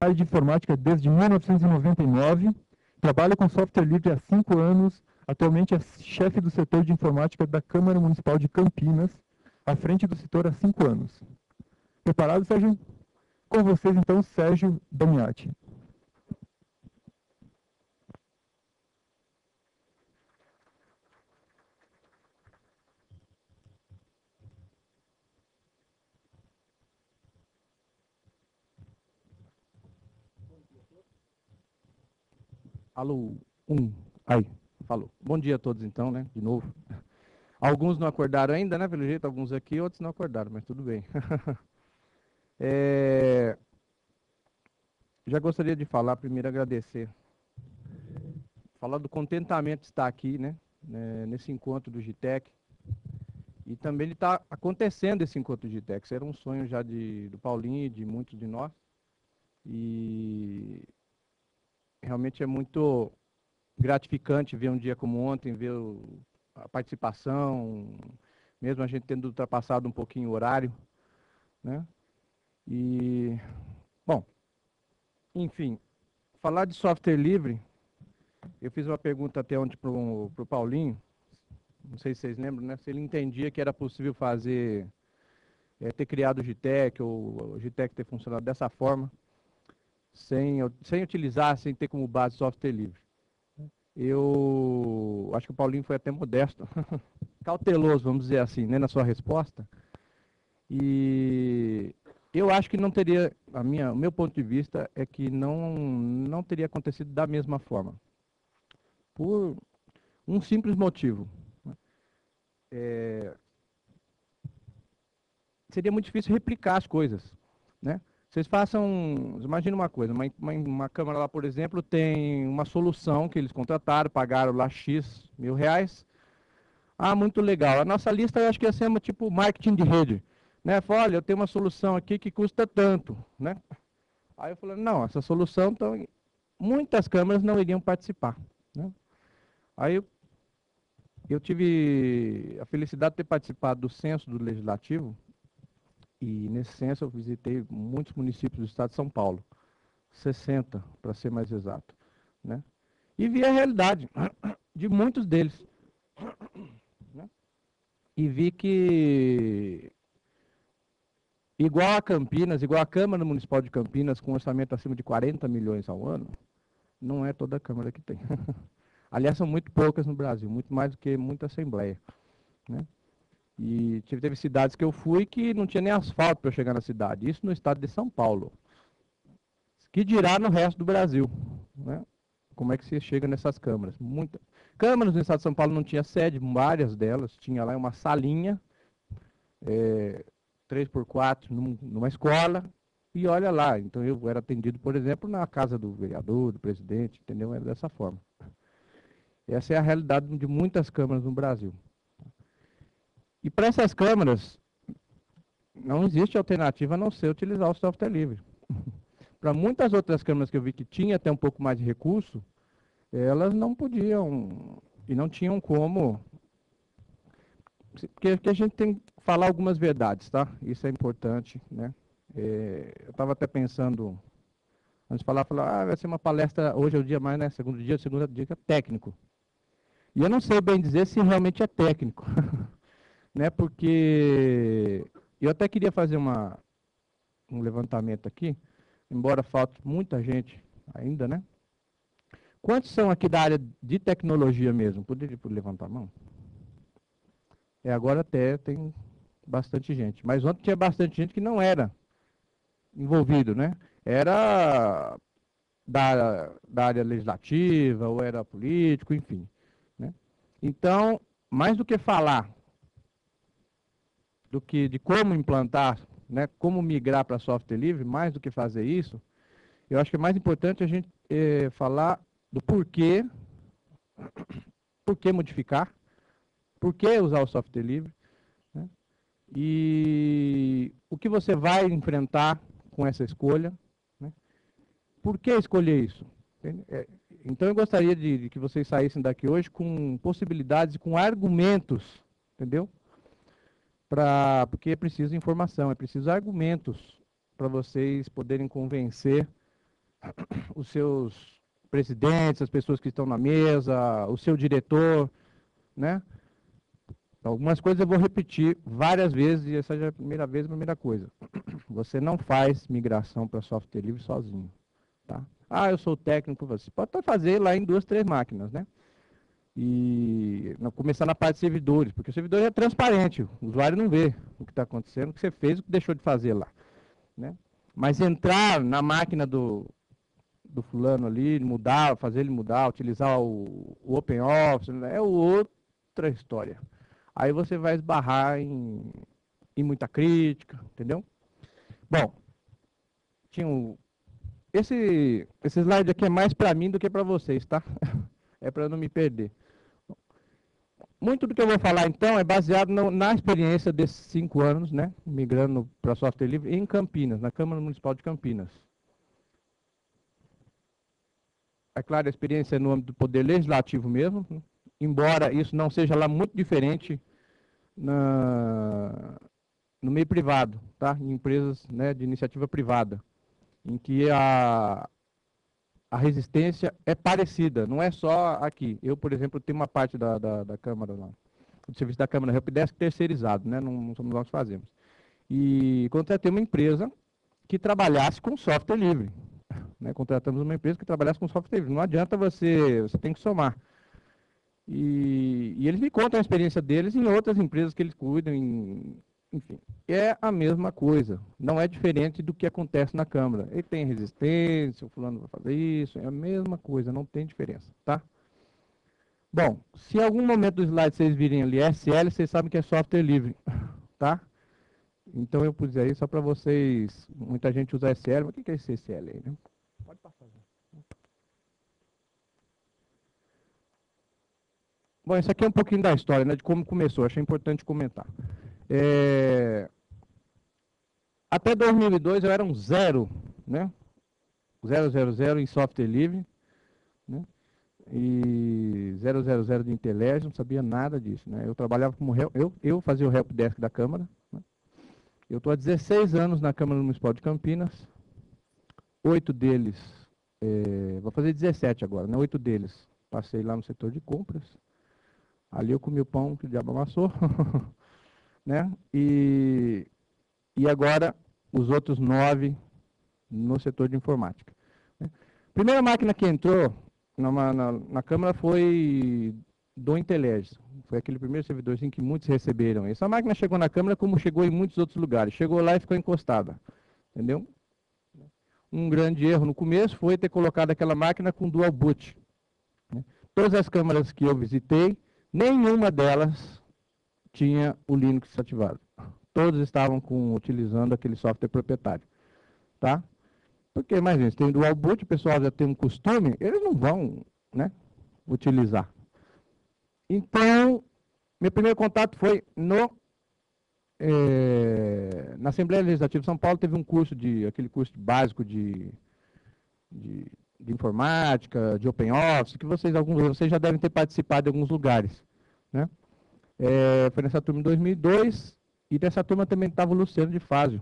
área de informática desde 1999, trabalha com software livre há 5 anos, atualmente é chefe do setor de informática da Câmara Municipal de Campinas, à frente do setor há 5 anos. Preparado, Sérgio? Com vocês, então, Sérgio Damiati. Alô, aí, falou. Bom dia a todos então, né, de novo. Alguns não acordaram ainda, né, pelo jeito, alguns aqui, outros não acordaram, mas tudo bem. Já gostaria de falar, primeiro agradecer, falar do contentamento de estar aqui, né, nesse encontro do GITEC, e também de estar acontecendo esse encontro do GITEC. Isso era um sonho já do Paulinho e de muitos de nós, e realmente é muito gratificante ver um dia como ontem, ver a participação, mesmo a gente tendo ultrapassado um pouquinho o horário, né? E, bom, enfim, falar de software livre, eu fiz uma pergunta até ontem para o Paulinho, não sei se vocês lembram, né? Se ele entendia que era possível fazer, ter criado o GITEC, ou o GITEC ter funcionado dessa forma, sem utilizar, sem ter como base software livre. Eu acho que o Paulinho foi até modesto, cauteloso, vamos dizer assim, né, na sua resposta. E eu acho que não teria, o meu ponto de vista é que não teria acontecido da mesma forma. Por um simples motivo. Seria muito difícil replicar as coisas, né? Vocês façam, imagina uma coisa, uma câmara lá, por exemplo, tem uma solução que eles contrataram, pagaram lá X mil reais. Ah, muito legal. A nossa lista eu acho que ia ser tipo marketing de rede, né? Fala, olha, eu tenho uma solução aqui que custa tanto, né? Aí eu falei, não, essa solução, então, muitas câmaras não iriam participar, né? Aí eu tive a felicidade de ter participado do censo do Legislativo, e nesse censo eu visitei muitos municípios do estado de São Paulo, 60, para ser mais exato, né? E vi a realidade de muitos deles, né? E vi que, igual a Campinas, igual a Câmara Municipal de Campinas, com orçamento acima de 40 milhões ao ano, não é toda a Câmara que tem. Aliás, são muito poucas no Brasil, muito mais do que muita Assembleia, né? E teve cidades que eu fui que não tinha nem asfalto para eu chegar na cidade. Isso no estado de São Paulo. Que dirá no resto do Brasil, né? Como é que você chega nessas câmaras? Câmaras no estado de São Paulo não tinha sede, várias delas. Tinha lá uma salinha, 3x4, numa escola. E olha lá, então eu era atendido, por exemplo, na casa do vereador, do presidente, entendeu? Era dessa forma. Essa é a realidade de muitas câmaras no Brasil. E para essas câmaras, não existe alternativa a não ser utilizar o software livre. Para muitas outras câmaras que eu vi que tinha até um pouco mais de recurso, elas não podiam e não tinham como. Porque a gente tem que falar algumas verdades, tá? Isso é importante, né? Eu estava até pensando, antes de falar, vai ser uma palestra, hoje é o dia mais, né? Segundo dia que é técnico. E eu não sei bem dizer se realmente é técnico, né? Porque eu até queria fazer um levantamento aqui, embora falte muita gente ainda, né? Quantos são aqui da área de tecnologia mesmo? Poderia levantar a mão? Agora até tem bastante gente. Mas ontem tinha bastante gente que não era envolvido, né? Era da área legislativa, ou era político, enfim, né? Então, mais do que falar de como implantar, né, como migrar para software livre, mais do que fazer isso, eu acho que é mais importante a gente falar do porquê modificar, por que usar o software livre, né? E o que você vai enfrentar com essa escolha, né? Por que escolher isso? Então eu gostaria de que vocês saíssem daqui hoje com possibilidades, com argumentos, entendeu? Porque é preciso informação, é preciso argumentos para vocês poderem convencer os seus presidentes, as pessoas que estão na mesa, o seu diretor, né? Algumas coisas eu vou repetir várias vezes, e essa já é a primeira vez, a primeira coisa. Você não faz migração para software livre sozinho, tá? Ah, eu sou técnico, você pode fazer lá em 2, 3 máquinas, né? E começar na parte de servidores, porque o servidor é transparente, o usuário não vê o que está acontecendo, o que você fez, o que deixou de fazer lá, né? Mas entrar na máquina do fulano ali, mudar, fazer ele mudar, utilizar o OpenOffice, é outra história. Aí você vai esbarrar em muita crítica, entendeu? Bom, esse slide aqui é mais para mim do que para vocês, tá? É para não me perder. Muito do que eu vou falar, então, é baseado na experiência desses 5 anos, né? Migrando para software livre em Campinas, na Câmara Municipal de Campinas. É claro, a experiência é no âmbito do poder legislativo mesmo, né? Embora isso não seja lá muito diferente no meio privado, tá? Em empresas, né, de iniciativa privada, em que a resistência é parecida, não é só aqui. Eu, por exemplo, tenho uma parte da Câmara lá, do serviço da Câmara Helpdesk terceirizado, né? Não somos nós que fazemos. E contratei uma empresa que trabalhasse com software livre. Né? Contratamos uma empresa que trabalhasse com software livre. Não adianta você tem que somar. E eles me contam a experiência deles em outras empresas que eles cuidam, enfim. É a mesma coisa, não é diferente do que acontece na Câmara. Ele tem resistência, o fulano vai fazer isso, é a mesma coisa, não tem diferença, tá? Bom, se em algum momento do slide vocês virem ali SL, vocês sabem que é software livre, tá? Então eu pus aí só para vocês, muita gente usa SL, mas o que é esse SL aí, né? Pode passar. Bom, isso aqui é um pouquinho da história, né, de como começou, achei importante comentar. Até 2002 eu era um zero, né? 000 em software livre, né? E 000 de Intelégio, não sabia nada disso, né? Eu trabalhava como eu fazia o helpdesk da Câmara, né? Eu estou há 16 anos na Câmara Municipal de Campinas, 8 deles, vou fazer 17 agora, né? 8 deles passei lá no setor de compras, ali eu comi o pão que o diabo amassou, né? E agora os outros 9 no setor de informática. Né? Primeira máquina que entrou na Câmara foi do Intelégio. Foi aquele primeiro servidor assim, que muitos receberam. Essa máquina chegou na Câmara como chegou em muitos outros lugares. Chegou lá e ficou encostada. Entendeu? Um grande erro no começo foi ter colocado aquela máquina com dual boot. Né? Todas as câmaras que eu visitei, nenhuma delas tinha o Linux ativado. Todos estavam utilizando aquele software proprietário. Tá? Porque, imagina, se tem dual boot, o pessoal já tem um costume, eles não vão, né, utilizar. Então, meu primeiro contato foi na Assembleia Legislativa de São Paulo, teve um curso aquele curso básico de informática, de OpenOffice, que alguns de vocês já devem ter participado em alguns lugares. Né? Foi nessa turma em 2002, e nessa turma também estava o Luciano de Fázio.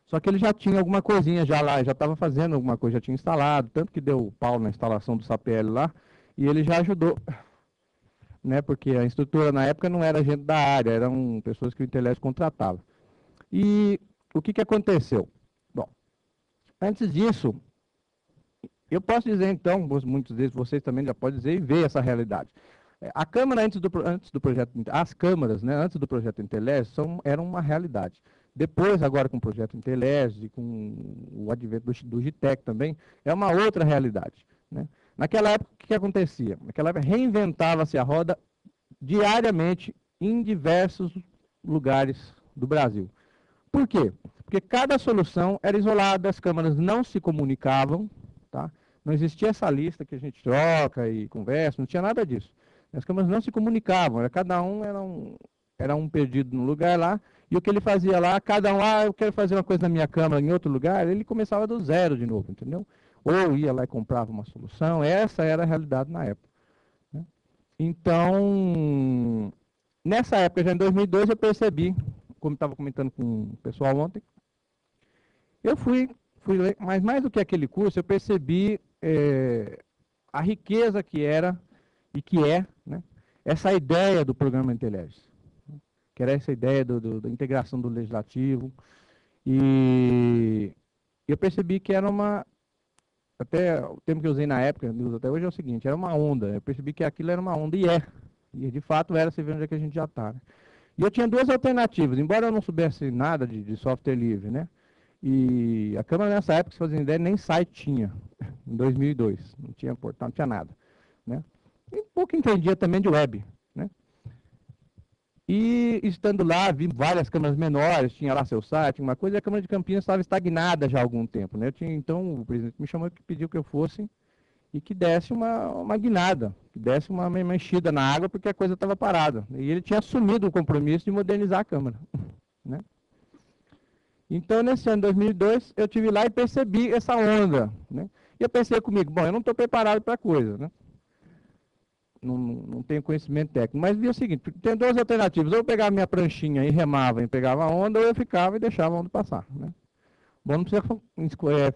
Só que ele já tinha alguma coisinha já lá, já estava fazendo alguma coisa, já tinha instalado, tanto que deu pau na instalação do SAPL lá, e ele já ajudou, né, porque a instrutora na época não era gente da área, eram pessoas que o Intelégio contratava. E o que aconteceu? Bom, antes disso, eu posso dizer então, muitos deles vocês também já podem dizer e ver essa realidade. A Câmara, antes do projeto, as câmaras, né, antes do projeto Intelégio, eram uma realidade. Depois, agora com o projeto Intelégio e com o advento do GITEC também, é uma outra realidade. Né? Naquela época, o que acontecia? Naquela época, reinventava-se a roda diariamente em diversos lugares do Brasil. Por quê? Porque cada solução era isolada, as câmaras não se comunicavam, tá? Não existia essa lista que a gente troca e conversa, não tinha nada disso. As câmaras não se comunicavam, cada um era um perdido no lugar lá, e o que ele fazia lá, cada um, eu quero fazer uma coisa na minha câmara em outro lugar, ele começava do zero de novo, entendeu? Ou ia lá e comprava uma solução, essa era a realidade na época. Né? Então, nessa época, já em 2002, eu percebi, como estava comentando com o pessoal ontem, eu fui Mas mais do que aquele curso, eu percebi a riqueza que era e que é, né, essa ideia do programa Intelege, que era essa ideia da integração do legislativo. E eu percebi que era até o termo que eu usei na época, até hoje é o seguinte, era uma onda. Eu percebi que aquilo era uma onda e é. E de fato era, você vê onde é que a gente já está. Né? E eu tinha duas alternativas, embora eu não soubesse nada de software livre, né? E a Câmara nessa época, se fazem ideia, nem site tinha, em 2002. Não tinha portal, não tinha nada. Né? E pouco entendia também de web. Né? E estando lá, vi várias câmaras menores, tinha lá seu site, uma coisa, e a Câmara de Campinas estava estagnada já há algum tempo. Né? Então, o presidente me chamou e pediu que eu fosse e que desse uma guinada, que desse uma mexida na água, porque a coisa estava parada. E ele tinha assumido o compromisso de modernizar a Câmara. Né? Então, nesse ano de 2002, eu estive lá e percebi essa onda. Né? E eu pensei comigo, bom, eu não estou preparado para a coisa, né? Não tenho conhecimento técnico, mas vi o seguinte, tem duas alternativas, ou eu pegava minha pranchinha e remava e pegava a onda, ou eu ficava e deixava a onda passar. Né? Bom, não precisa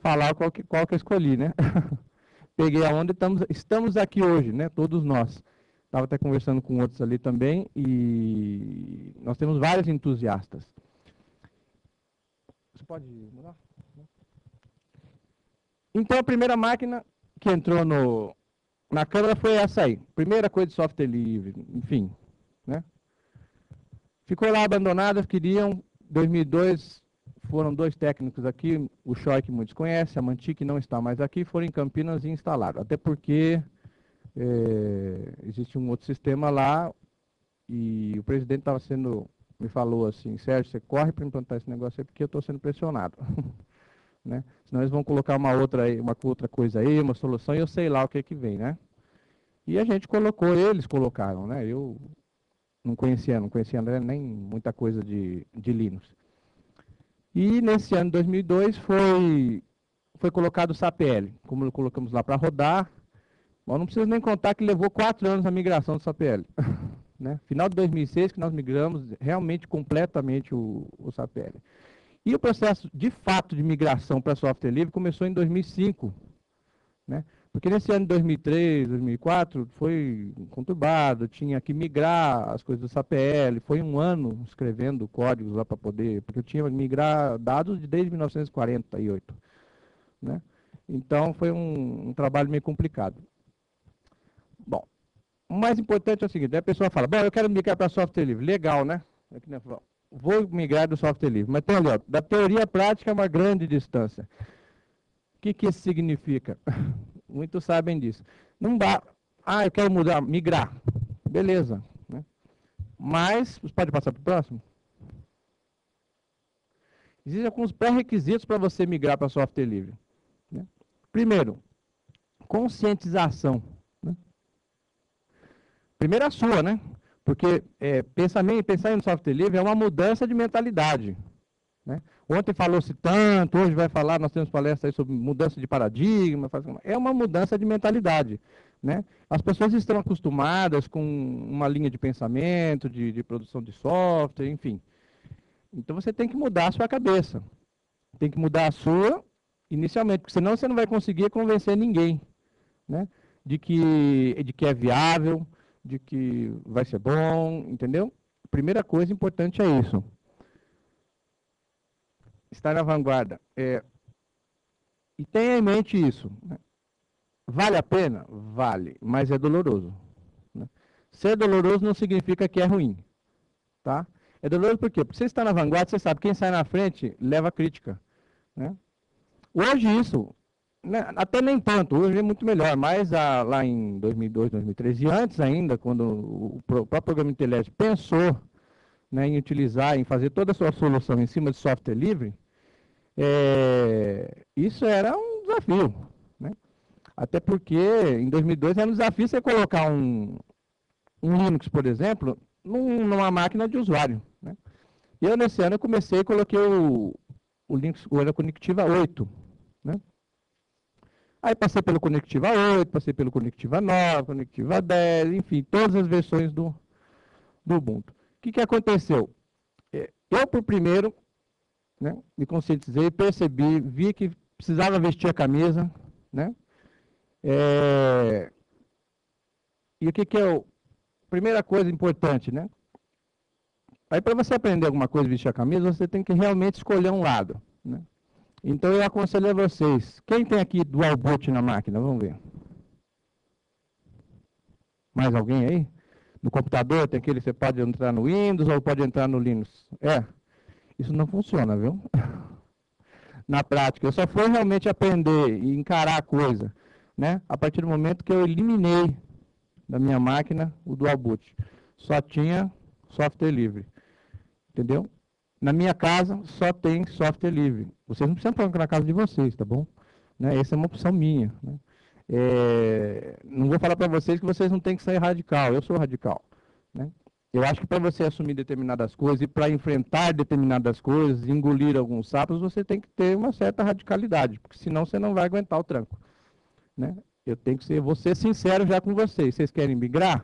falar qual que eu escolhi, né? Peguei a onda e estamos aqui hoje, né? Todos nós. Estava até conversando com outros ali também, e nós temos vários entusiastas. Você pode mudar? Então, a primeira máquina que entrou na Câmara foi essa aí. Primeira coisa de software livre, enfim. Né? Ficou lá abandonada, queriam. 2002, foram dois técnicos aqui, o Choi, que muitos conhecem, a Manti, que não está mais aqui, foram em Campinas e instalaram. Até porque existe um outro sistema lá, e o presidente me falou assim, Sérgio, você corre para implantar esse negócio aí, porque eu estou sendo pressionado. Né? Senão eles vão colocar uma outra coisa aí, uma solução, e eu sei lá o que vem, né? E a gente colocou, eles colocaram, né? Eu não conhecia nem muita coisa de Linux. E nesse ano de 2002 foi colocado o SAPL, como colocamos lá para rodar. Bom, não preciso nem contar que levou 4 anos a migração do SAPL. Né? Final de 2006 que nós migramos realmente completamente o SAPL. E o processo, de fato, de migração para software livre começou em 2005. Né? Porque nesse ano de 2003, 2004, foi conturbado, tinha que migrar as coisas do SAPL. Foi um ano escrevendo códigos lá para poder... Porque eu tinha que migrar dados desde 1948. Né? Então, foi um trabalho meio complicado. Bom, o mais importante é o seguinte, a pessoa fala, bom, eu quero migrar para software livre. Legal, né? Vou migrar do software livre. Mas tem ali, ó, da teoria à prática é uma grande distância. O que isso significa? Muitos sabem disso. Não dá. Eu quero migrar. Beleza. Né? Mas, pode passar para o próximo? Existem alguns pré-requisitos para você migrar para software livre. Né? Primeiro, conscientização. Né? Primeiro a sua, né? Porque pensar em software livre é uma mudança de mentalidade. Né? Ontem falou-se tanto, hoje vai falar, nós temos palestra aí sobre mudança de paradigma. É uma mudança de mentalidade. Né? As pessoas estão acostumadas com uma linha de pensamento, de produção de software, enfim. Então você tem que mudar a sua cabeça. Tem que mudar a sua inicialmente, porque senão você não vai conseguir convencer ninguém. Né? De que é viável, de que vai ser bom, entendeu? Primeira coisa importante é isso. Estar na vanguarda. E tenha em mente isso. Né? Vale a pena? Vale, mas é doloroso. Né? Ser doloroso não significa que é ruim. Tá? É doloroso por quê? Porque você está na vanguarda, você sabe, quem sai na frente leva crítica. Né? Hoje isso, né, até nem tanto, hoje é muito melhor, mas lá em 2002, 2013, e antes ainda, quando o próprio programa Intelege pensou, né, em utilizar, em fazer toda a sua solução em cima de software livre, isso era um desafio. Né? Até porque em 2002 era um desafio você colocar um Linux, por exemplo, numa máquina de usuário. Né? E eu, nesse ano, comecei e coloquei o Linux, o Conectiva 8. Né? Aí passei pelo Conectiva 8, passei pelo Conectiva 9, Conectiva 10, enfim, todas as versões do Ubuntu. O que aconteceu? Eu, por primeiro, né, me conscientizei, percebi, vi que precisava vestir a camisa, né? E o que é a primeira coisa importante, né? Aí para você aprender alguma coisa e vestir a camisa, você tem que realmente escolher um lado, né? Então eu aconselho a vocês, quem tem aqui dual boot na máquina? Vamos ver. Mais alguém aí? No computador tem aquele, você pode entrar no Windows ou pode entrar no Linux. Isso não funciona, viu? Na prática, eu só fui realmente aprender e encarar a coisa, né? A partir do momento que eu eliminei da minha máquina o dual boot. Só tinha software livre, entendeu? Na minha casa só tem software livre. Vocês não precisam colocar na casa de vocês, tá bom? Né? Essa é uma opção minha, né? Não vou falar para vocês que vocês não têm que ser radical, eu sou radical, né? Eu acho que para você assumir determinadas coisas e para enfrentar determinadas coisas, engolir alguns sapos, você tem que ter uma certa radicalidade, porque senão você não vai aguentar o tranco, né? Eu tenho que ser, vou ser sincero já com vocês. Vocês querem migrar?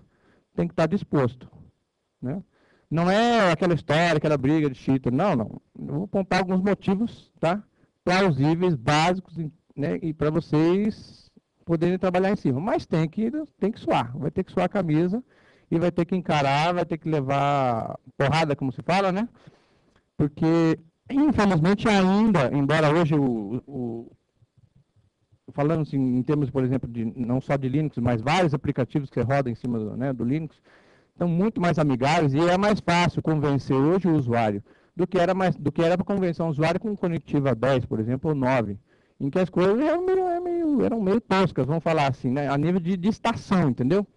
Tem que estar disposto, né? Não é aquela história, aquela briga de cheater, não. Eu vou apontar alguns motivos, tá? Plausíveis, básicos, né? E para vocês poderem trabalhar em cima. Mas tem que suar, vai ter que suar a camisa e vai ter que encarar, vai ter que levar porrada, como se fala, né? Porque, infelizmente, ainda, embora hoje falando assim, em termos, por exemplo, não só de Linux, mas vários aplicativos que rodam em cima do Linux, estão muito mais amigáveis e é mais fácil convencer hoje o usuário do que era para convencer um usuário com conectiva 10, por exemplo, ou 9, em que as coisas eram meio toscas, vamos falar assim, né? A nível de estação, entendeu?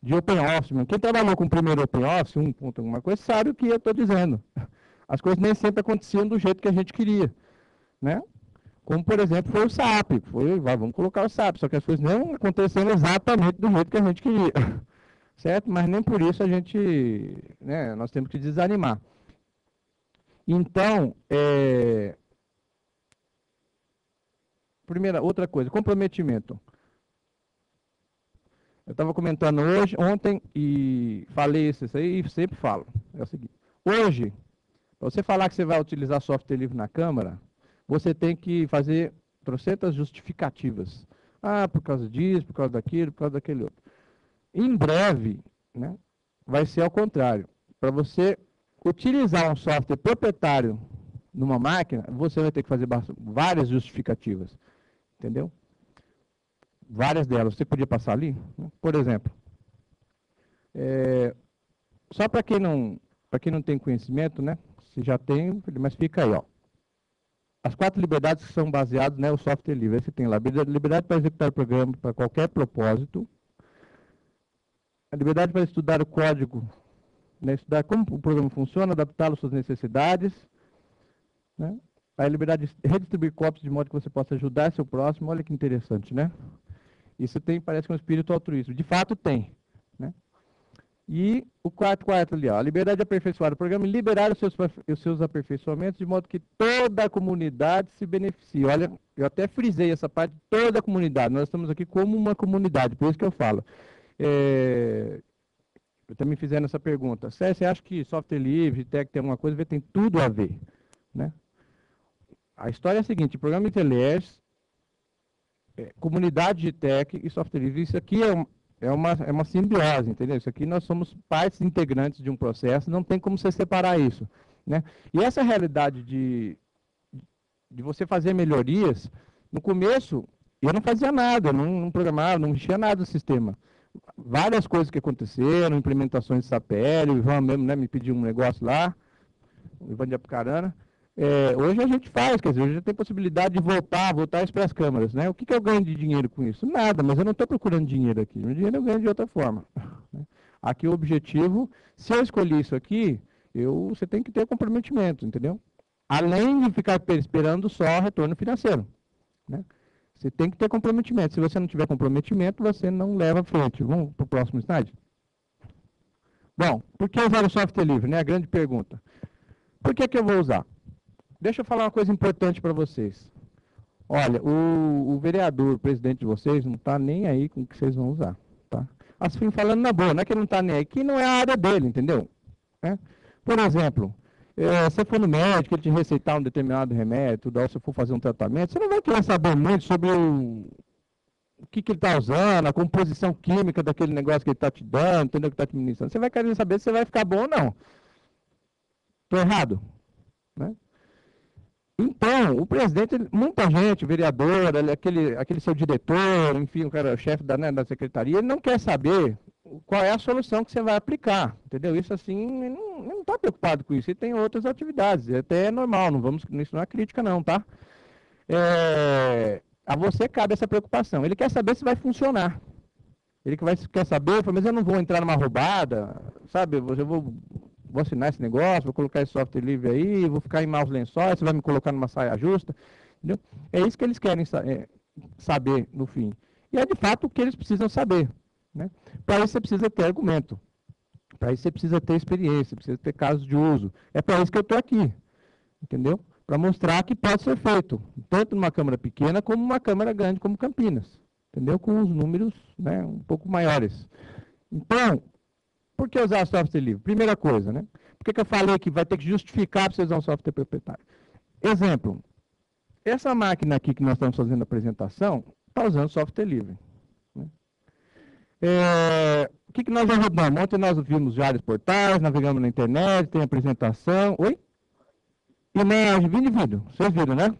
De OpenOffice. Quem trabalhou com o primeiro OpenOffice, alguma coisa, sabe o que eu estou dizendo. As coisas nem sempre aconteciam do jeito que a gente queria, né? Como, por exemplo, foi o SAP. Vamos colocar o SAP, só que as coisas não aconteceram exatamente do jeito que a gente queria. Certo? Mas nem por isso a gente, né, nós temos que desanimar. Então, outra coisa, comprometimento. Eu estava comentando ontem, e falei isso aí, e sempre falo. É o seguinte, hoje, para você falar que você vai utilizar software livre na Câmara, você tem que fazer trocentas justificativas. Por causa disso, por causa daquilo, por causa daquele outro. Em breve, né, vai ser ao contrário. Para você utilizar um software proprietário numa máquina, você vai ter que fazer várias justificativas. Entendeu? Várias delas. Você podia passar ali? Por exemplo, só para quem não tem conhecimento, né? Se já tem, mas fica aí, ó. As 4 liberdades que são baseadas, né, o software livre. Aí você tem lá, liberdade para executar o programa para qualquer propósito, a liberdade para estudar o código, né, estudar como o programa funciona, adaptá-lo às suas necessidades, né? A liberdade de redistribuir cópias de modo que você possa ajudar seu próximo. Olha que interessante, né? Isso parece que é um espírito altruísta. De fato tem, né? E o quarto ali, ó, a liberdade de aperfeiçoar o programa e liberar os seus aperfeiçoamentos de modo que toda a comunidade se beneficie. Olha, eu até frisei essa parte, toda a comunidade. Nós estamos aqui como uma comunidade, por isso que eu falo. Eu também fizeram essa pergunta. Você acha que software livre, tech tem alguma coisa? Tem tudo a ver, né? A história é a seguinte, programa IntelliEdge, comunidade de tech e software livre, isso aqui é uma simbiose, entendeu? Isso aqui nós somos partes integrantes de um processo, não tem como você separar isso, né? E essa realidade de você fazer melhorias, no começo eu não fazia nada, eu não programava, não mexia nada no sistema. Várias coisas que aconteceram, implementações de Sapélio, o Ivan mesmo, né, me pediu um negócio lá, o Ivan de Apucarana. Hoje a gente faz, quer dizer, hoje já tem possibilidade de voltar isso para as câmaras, né? O que eu ganho de dinheiro com isso? Nada, mas eu não estou procurando dinheiro aqui. O dinheiro eu ganho de outra forma. Aqui o objetivo, se eu escolhi isso aqui, você tem que ter comprometimento, entendeu? Além de ficar esperando só retorno financeiro, né? Você tem que ter comprometimento. Se você não tiver comprometimento, você não leva à frente. Vamos para o próximo slide? Bom, por que usar o software livre, né? A grande pergunta. Por que eu vou usar? Deixa eu falar uma coisa importante para vocês. Olha, o vereador, o presidente de vocês, não está nem aí com o que vocês vão usar. Tá? Assim, falando na boa, não é que ele não está nem aí, que não é a área dele, entendeu? Por exemplo, Se for no médico, ele te receitar um determinado remédio, ou se for fazer um tratamento, você não vai querer saber muito sobre o que ele está usando, a composição química daquele negócio que ele está te dando, entendeu? Que está te ministrando. Você vai querer saber se você vai ficar bom ou não. Estou errado? Né? Então, o presidente, muita gente, vereador, aquele seu diretor, enfim, o cara, o chefe da secretaria, ele não quer saber qual é a solução que você vai aplicar, entendeu? Isso assim, ele não está preocupado com isso, ele tem outras atividades, até é normal, isso não é crítica não, tá? A você cabe essa preocupação, ele quer saber se vai funcionar, quer saber, mas eu não vou entrar numa roubada, sabe, eu vou assinar esse negócio, vou colocar esse software livre aí, vou ficar em maus lençóis, você vai me colocar numa saia justa, entendeu? É isso que eles querem saber no fim. E é de fato o que eles precisam saber. Né? Para isso você precisa ter argumento, para isso você precisa ter experiência, precisa ter casos de uso. É para isso que eu estou aqui, entendeu? Para mostrar que pode ser feito, tanto numa câmara pequena como numa câmara grande como Campinas, entendeu? Com os números, né, um pouco maiores. Então, por que usar software livre? Primeira coisa, né? Por que eu falei que vai ter que justificar para você usar um software proprietário? Exemplo, essa máquina aqui que nós estamos fazendo a apresentação está usando software livre. Né? O que nós já rodamos? Ontem nós vimos vários portais, navegamos na internet, tem apresentação. Oi? Imagem, vídeo. Vocês viram, né?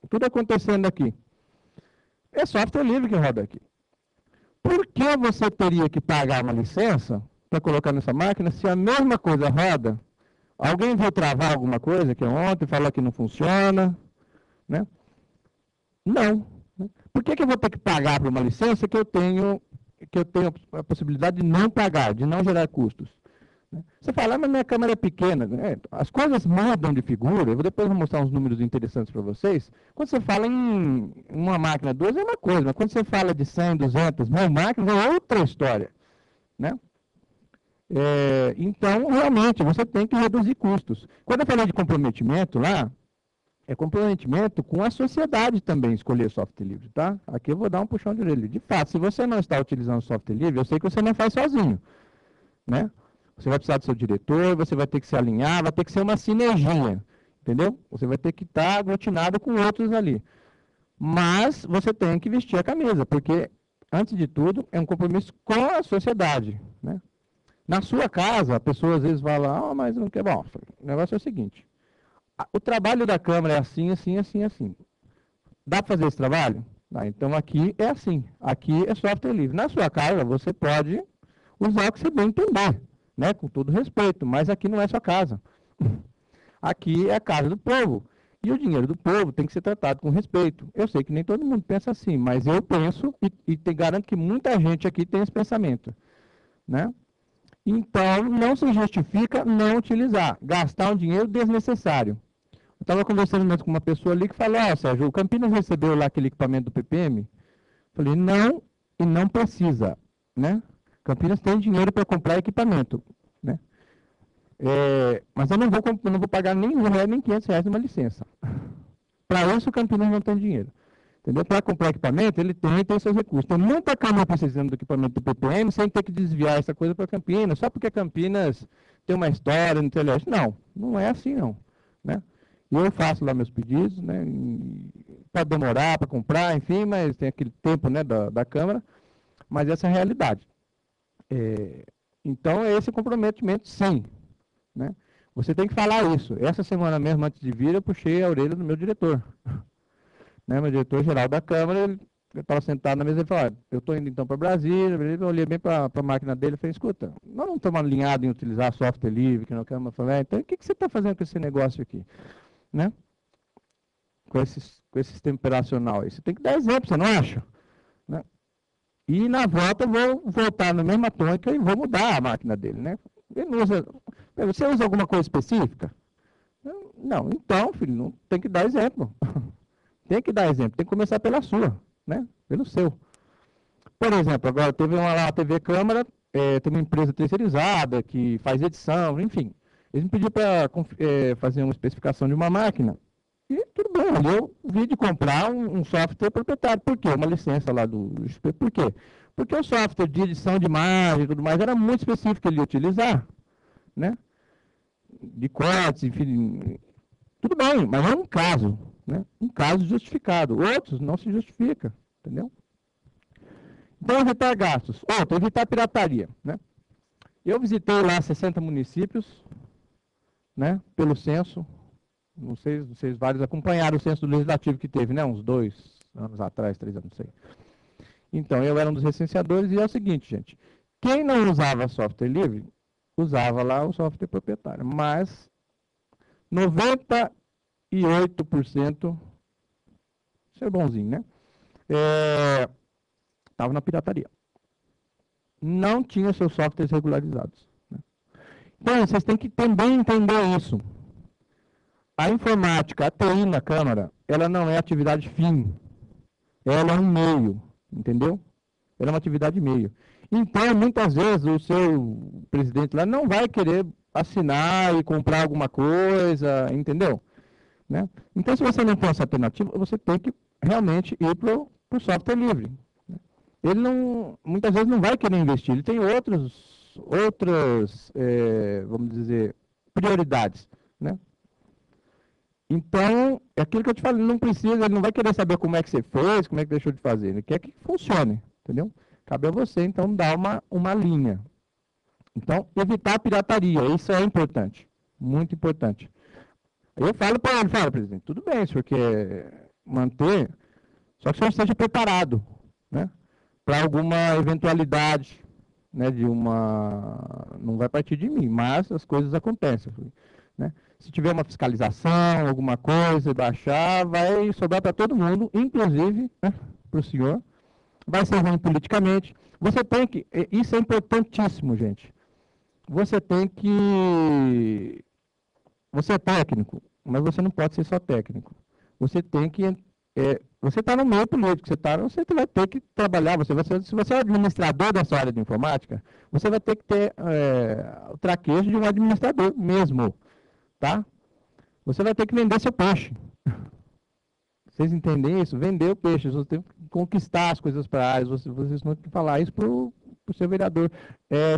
Tudo acontecendo aqui. É software livre que roda aqui. Por que você teria que pagar uma licença para colocar nessa máquina se a mesma coisa roda? Alguém veio travar alguma coisa que ontem, falou que não funciona? Né? Não. Por que eu vou ter que pagar por uma licença que eu tenho a possibilidade de não pagar, de não gerar custos? Você fala, mas minha câmera é pequena. As coisas mudam de figura. Depois vou mostrar uns números interessantes para vocês. Quando você fala em uma máquina, duas é uma coisa, mas quando você fala de 100, 200, 1000 máquinas, é outra história. Né? Então, realmente, você tem que reduzir custos. Quando eu falei de comprometimento lá, é comprometimento com a sociedade também escolher software livre, tá? Aqui eu vou dar um puxão de orelha. De fato, se você não está utilizando software livre, eu sei que você não faz sozinho, né? Você vai precisar do seu diretor, você vai ter que se alinhar, vai ter que ser uma sinergia, entendeu? Você vai ter que estar aglutinado com outros ali. Mas você tem que vestir a camisa, porque, antes de tudo, é um compromisso com a sociedade, né? Na sua casa, a pessoa às vezes vai lá, mas não quer. Bom, o negócio é o seguinte, o trabalho da Câmara é assim, assim, assim, assim. Dá para fazer esse trabalho? Então aqui é assim, aqui é software livre. Na sua casa, você pode usar o que você bem entender, né? Com todo respeito, mas aqui não é sua casa. Aqui é a casa do povo. E o dinheiro do povo tem que ser tratado com respeito. Eu sei que nem todo mundo pensa assim, mas eu penso e te garanto que muita gente aqui tem esse pensamento, né? Então, não se justifica não utilizar, gastar um dinheiro desnecessário. Eu estava conversando mesmo com uma pessoa ali que falou, Sérgio, o Campinas recebeu lá aquele equipamento do PPM? Falei, não, e não precisa, né? Campinas tem dinheiro para comprar equipamento, né? Mas eu não vou pagar nem R$1 nem R$500 numa licença. Para isso o Campinas não tem dinheiro. Entendeu? Para comprar equipamento, ele tem seus recursos. Tem muita Câmara precisando do equipamento do PPM sem ter que desviar essa coisa para Campinas, só porque Campinas tem uma história no teleste. Não, não é assim não, né? Eu faço lá meus pedidos, né? Pode demorar para comprar, enfim, mas tem aquele tempo, né, da Câmara, mas essa é a realidade. Então, é esse comprometimento, sim. Né? Você tem que falar isso. Essa semana mesmo, antes de vir, eu puxei a orelha do meu diretor. Né? Meu diretor-geral da Câmara, ele estava sentado na mesa e falou, eu estou indo então para Brasília, eu olhei bem para a máquina dele e falei, escuta, nós não estamos alinhados em utilizar software livre, que não queremos. Eu falei, então o que você está fazendo com esse negócio aqui? Né? Com esse sistema operacional aí. Você tem que dar exemplo, você não acha? Né? E na volta eu vou voltar na mesma tônica e vou mudar a máquina dele. Né? Você usa alguma coisa específica? Não, então, filho, não, tem que dar exemplo. Tem que dar exemplo, tem que começar pela sua, né? Pelo seu. Por exemplo, agora teve lá a TV Câmara, tem uma empresa terceirizada que faz edição, enfim. Eles me pediram para fazer uma especificação de uma máquina. E tudo bem, eu vi de comprar um software proprietário. Por quê? Uma licença lá do XP. Por quê? Porque o software de edição de imagem e tudo mais era muito específico que ele ia utilizar. Né? de cortes, enfim, tudo bem, mas é um caso, né? Um caso justificado. Outros não se justifica, entendeu? Então, evitar gastos. Outro, evitar pirataria, né? Eu visitei lá 60 municípios, né? Pelo censo. Não sei, vocês vários acompanharam o censo legislativo que teve, né? Uns 2 anos atrás, 3 anos, não sei. Então, eu era um dos recenseadores e é o seguinte, gente. Quem não usava software livre, usava lá o software proprietário. Mas 98%, ser bonzinho, né? Estava na pirataria. Não tinha seus softwares regularizados. Né? Então, vocês têm que também entender isso. A informática, a TI na Câmara, ela não é atividade fim. Ela é um meio, entendeu? Ela é uma atividade meio. Então, muitas vezes, o seu presidente lá não vai querer assinar e comprar alguma coisa, entendeu? Né? Então, se você não tem essa alternativa, você tem que realmente ir para o software livre. Ele não, muitas vezes não vai querer investir, ele tem outras, vamos dizer, prioridades. Né? Então, é aquilo que eu te falei, não precisa, ele não vai querer saber como é que você fez, como é que deixou de fazer, ele quer que funcione, entendeu? Cabe a você, então, dar uma linha. Então, evitar a pirataria, isso é importante, muito importante. Eu falo para ele, presidente, tudo bem, se o senhor quer manter, só que o senhor esteja preparado, né? Para alguma eventualidade, né? Não vai partir de mim, mas as coisas acontecem, né? Se tiver uma fiscalização, alguma coisa, baixar, vai sobrar para todo mundo, inclusive, né, para o senhor. Vai ser ruim politicamente. Você tem que, isso é importantíssimo, gente. Você tem que, você é técnico, mas você não pode ser só técnico. Você tem que, você está no meio político, você vai ter que trabalhar, se você é administrador dessa área de informática, você vai ter que ter o traquejo de um administrador mesmo. Tá? Você vai ter que vender seu peixe. Vocês entendem isso? Vender o peixe. Você tem que conquistar as coisas para a área. Vocês não têm que falar isso para o seu vereador.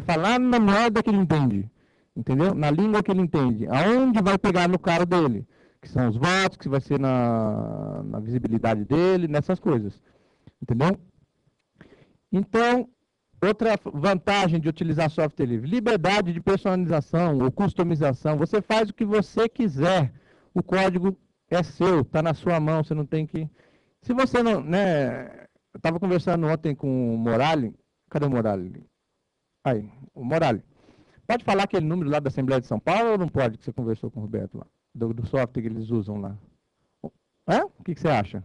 Falar na moeda que ele entende. Entendeu? Na língua que ele entende. Aonde vai pegar no caro dele. Que são os votos, que vai ser na visibilidade dele, nessas coisas. Entendeu? Então, outra vantagem de utilizar software livre, liberdade de personalização ou customização. Você faz o que você quiser. O código é seu, está na sua mão, você não tem que... Se você não... Né, eu estava conversando ontem com o Morali. Cadê o Morali? Aí, o Morali. Pode falar aquele número lá da Assembleia de São Paulo ou não pode, que você conversou com o Roberto lá? Do software que eles usam lá. O que você acha?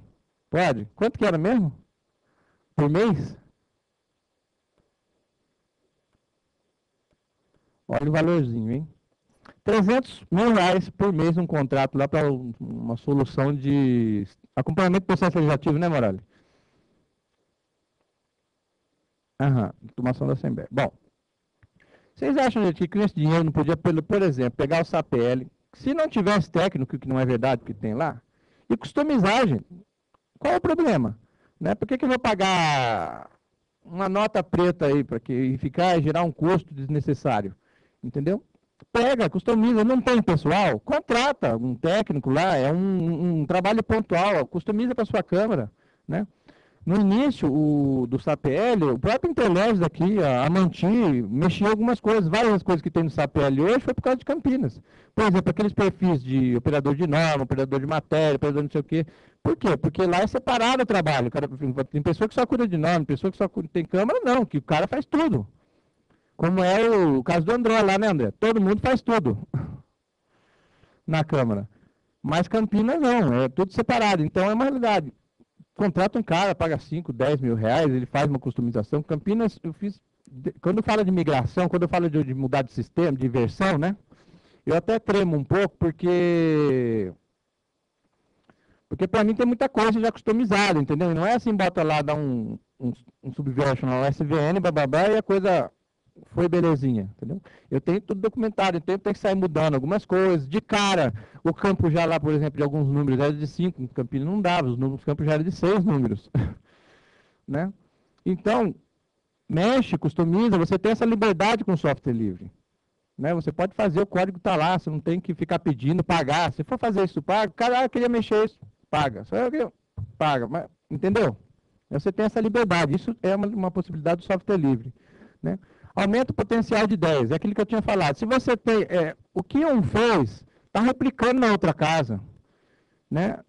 Pode? Quanto que era mesmo? Por mês? Olha o valorzinho, hein? R$300 mil por mês um contrato lá para uma solução de acompanhamento do processo legislativo, né, Morales? Aham, automação da Assembleia. Bom, vocês acham, gente, que com esse dinheiro não podia, por exemplo, pegar o SAPL, se não tivesse técnico, que não é verdade, que tem lá, e customizar, gente? Qual é o problema? Né? Por que eu vou pagar uma nota preta aí para que ficar e gerar um custo desnecessário? Entendeu? Pega, customiza, não tem pessoal, contrata um técnico lá, é um trabalho pontual, customiza para sua câmara, né? No início do SAPL, o próprio Intelerges aqui, a Manti, mexia algumas coisas, várias coisas que tem no SAPL hoje foi por causa de Campinas. Por exemplo, aqueles perfis de operador de norma, operador de matéria, operador não sei o quê. Por quê? Porque lá é separado o trabalho. Tem pessoa que só cuida de norma, pessoa que só tem câmara, não, que o cara faz tudo. Como é o caso do André lá, né, André? Todo mundo faz tudo na Câmara. Mas Campinas não, é tudo separado. Então é uma realidade. Contrata um cara, paga 5, 10 mil reais, ele faz uma customização. Campinas, eu fiz. Quando fala de migração, quando eu falo de mudar de sistema, de versão, né? Eu até tremo um pouco, porque para mim tem muita coisa já customizada, entendeu? E não é assim, bota lá, dá um subversion, um SVN, bababá, e a coisa foi belezinha, entendeu? Eu tenho tudo documentado, então eu tenho que sair mudando algumas coisas. De cara, o campo já lá, por exemplo, de alguns números era de 5, no Campinas não dava, os campos já eram de 6 números. Né? Então, mexe, customiza, você tem essa liberdade com o software livre. Né? Você pode fazer, o código está lá, você não tem que ficar pedindo, pagar. Se for fazer isso, paga. Caralho, queria mexer isso, paga. Só eu que paga. Mas, entendeu? Você tem essa liberdade. Isso é uma possibilidade do software livre. Né? Aumenta o potencial de ideias. É aquilo que eu tinha falado. Se você tem... o que um fez, está replicando na outra casa. Né?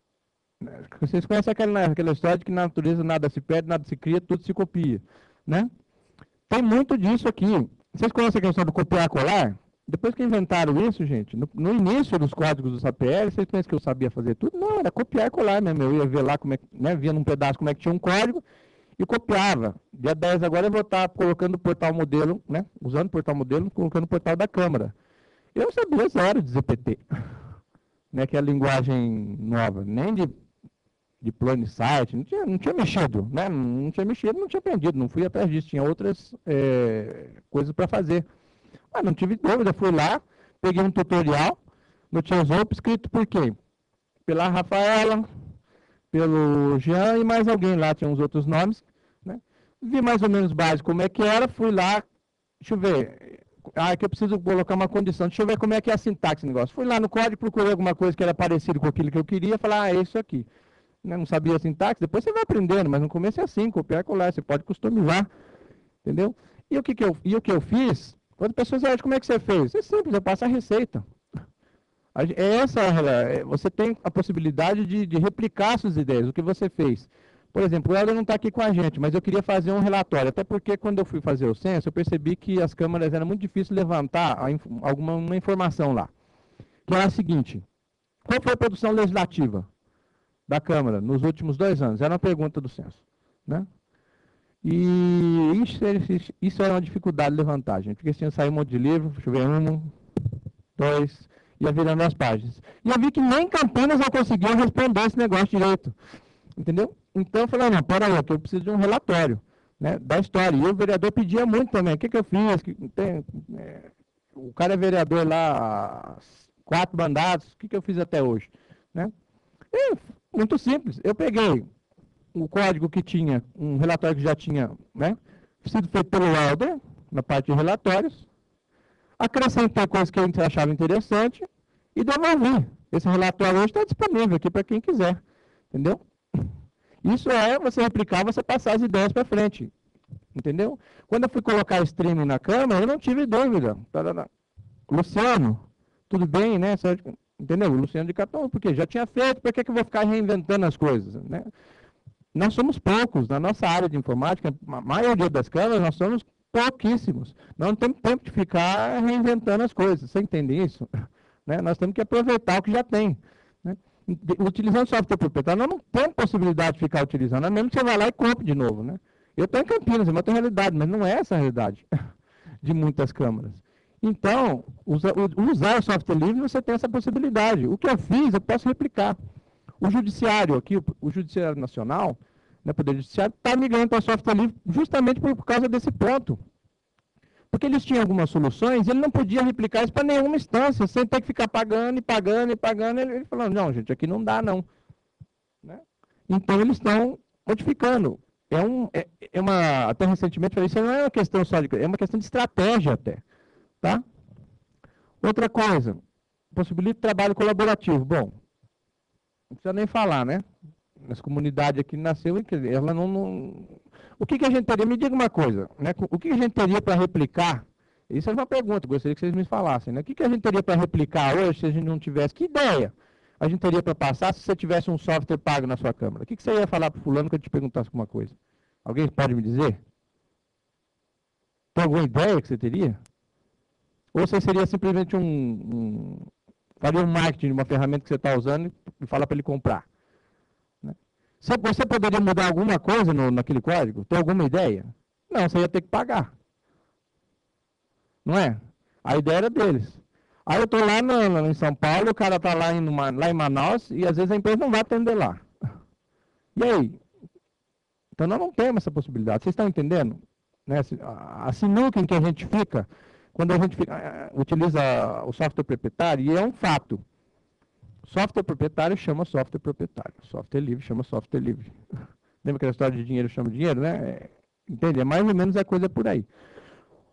Vocês conhecem aquela história de que na natureza nada se perde, nada se cria, tudo se copia. Né? Tem muito disso aqui. Vocês conhecem a questão do copiar e colar? Depois que inventaram isso, gente, no início dos códigos do SAPL, vocês pensam que eu sabia fazer tudo? Não, era copiar e colar mesmo. Eu ia ver lá, como é, né, via num pedaço como é que tinha um código e copiava. Dia 10 agora eu vou estar colocando o portal modelo, né, usando o portal modelo, colocando o portal da Câmara. Eu sabia zero de ZPT, né, que é a linguagem nova, nem de plano site, não tinha mexido, né? Não tinha mexido, não tinha aprendido, não fui atrás disso, tinha outras coisas para fazer. Mas não tive dúvida, fui lá, peguei um tutorial no TiaZopo, escrito por quem? Pela Rafaela, pelo Jean e mais alguém lá, tinha uns outros nomes, né? Vi mais ou menos básico como é que era, fui lá, deixa eu ver, que eu preciso colocar uma condição, deixa eu ver como é que é a sintaxe do negócio. Fui lá no código, procurei alguma coisa que era parecido com aquilo que eu queria, falar, é isso aqui. Não sabia a sintaxe, depois você vai aprendendo, mas no começo é assim, copiar e colar, você pode customizar, entendeu? E o que eu fiz, quando pessoas acham, como é que você fez? É simples, eu passo a receita. Você tem a possibilidade de replicar suas ideias, o que você fez. Por exemplo, o Helder não está aqui com a gente, mas eu queria fazer um relatório, até porque quando eu fui fazer o censo, eu percebi que as câmaras era muito difícil levantar uma informação lá. Que era a seguinte, qual foi a produção legislativa da Câmara nos últimos 2 anos? Era uma pergunta do censo. Né? E isso era uma dificuldade de levantar, gente, porque tinha saído um monte de livro, deixa eu ver, 1, 2, ia virando as páginas. E eu vi que nem Campinas eu conseguia responder esse negócio direito. Entendeu? Então eu falei, não, peraí, eu preciso de um relatório, né, da história. E o vereador pedia muito também, o que eu fiz? O cara é vereador lá, 4 mandatos, o que eu fiz até hoje? Né? E, muito simples, eu peguei o código que tinha, um relatório que já tinha, né, sido feito pelo Helder, na parte de relatórios, acrescentei coisas que eu achava interessante e devolvi. Esse relatório hoje está disponível aqui para quem quiser, entendeu? Isso é você replicar, você passar as ideias para frente, entendeu? Quando eu fui colocar streaming na câmera, eu não tive dúvida. Luciano, tudo bem, né? Entendeu? Luciano de Catão, porque já tinha feito, por que eu vou ficar reinventando as coisas, né? Nós somos poucos, na nossa área de informática, a maioria das câmeras, nós somos pouquíssimos. Nós não temos tempo de ficar reinventando as coisas, você entende isso? Né? Nós temos que aproveitar o que já tem. Né? Utilizando software proprietário, nós não temos possibilidade de ficar utilizando, a menos que você vá lá e compre de novo. Né? Eu estou em Campinas, é uma outra realidade, mas não é essa a realidade de muitas câmaras. Então, usar o software livre, você tem essa possibilidade. O que eu fiz, eu posso replicar. O judiciário aqui, o Judiciário Nacional, né, Poder Judiciário, está migrando para software livre justamente por causa desse ponto. Porque eles tinham algumas soluções, ele não podia replicar isso para nenhuma instância, sem ter que ficar pagando e pagando e pagando. Ele falou, não, gente, aqui não dá, não. Né? Então, eles estão modificando. Até recentemente, falei, isso não é uma questão só de... É uma questão de estratégia até. Tá? Outra coisa, possibilita trabalho colaborativo. Bom, não precisa nem falar, né? Essa comunidade aqui nasceu, ela não... O que a gente teria? Me diga uma coisa, né? O que a gente teria para replicar? Isso é uma pergunta, gostaria que vocês me falassem, né? O que a gente teria para replicar hoje se a gente não tivesse? Que ideia a gente teria para passar se você tivesse um software pago na sua câmera? O que você ia falar para o fulano que eu te perguntasse alguma coisa? Alguém pode me dizer? Tem alguma ideia que você teria? Ou você seria simplesmente faria um marketing de uma ferramenta que você está usando e fala para ele comprar? Né? Você poderia mudar alguma coisa naquele código? Tem alguma ideia? Não, você ia ter que pagar. Não é? A ideia era deles. Aí eu estou lá em São Paulo, o cara está lá em Manaus e às vezes a empresa não vai atender lá. E aí? Então nós não temos essa possibilidade. Vocês estão entendendo? Né? A sinuca em que a gente fica, quando a gente utiliza o software proprietário, e é um fato. Software proprietário chama software proprietário. Software livre chama software livre. Lembra aquela história de dinheiro chama dinheiro, né? Entende? É mais ou menos a coisa por aí.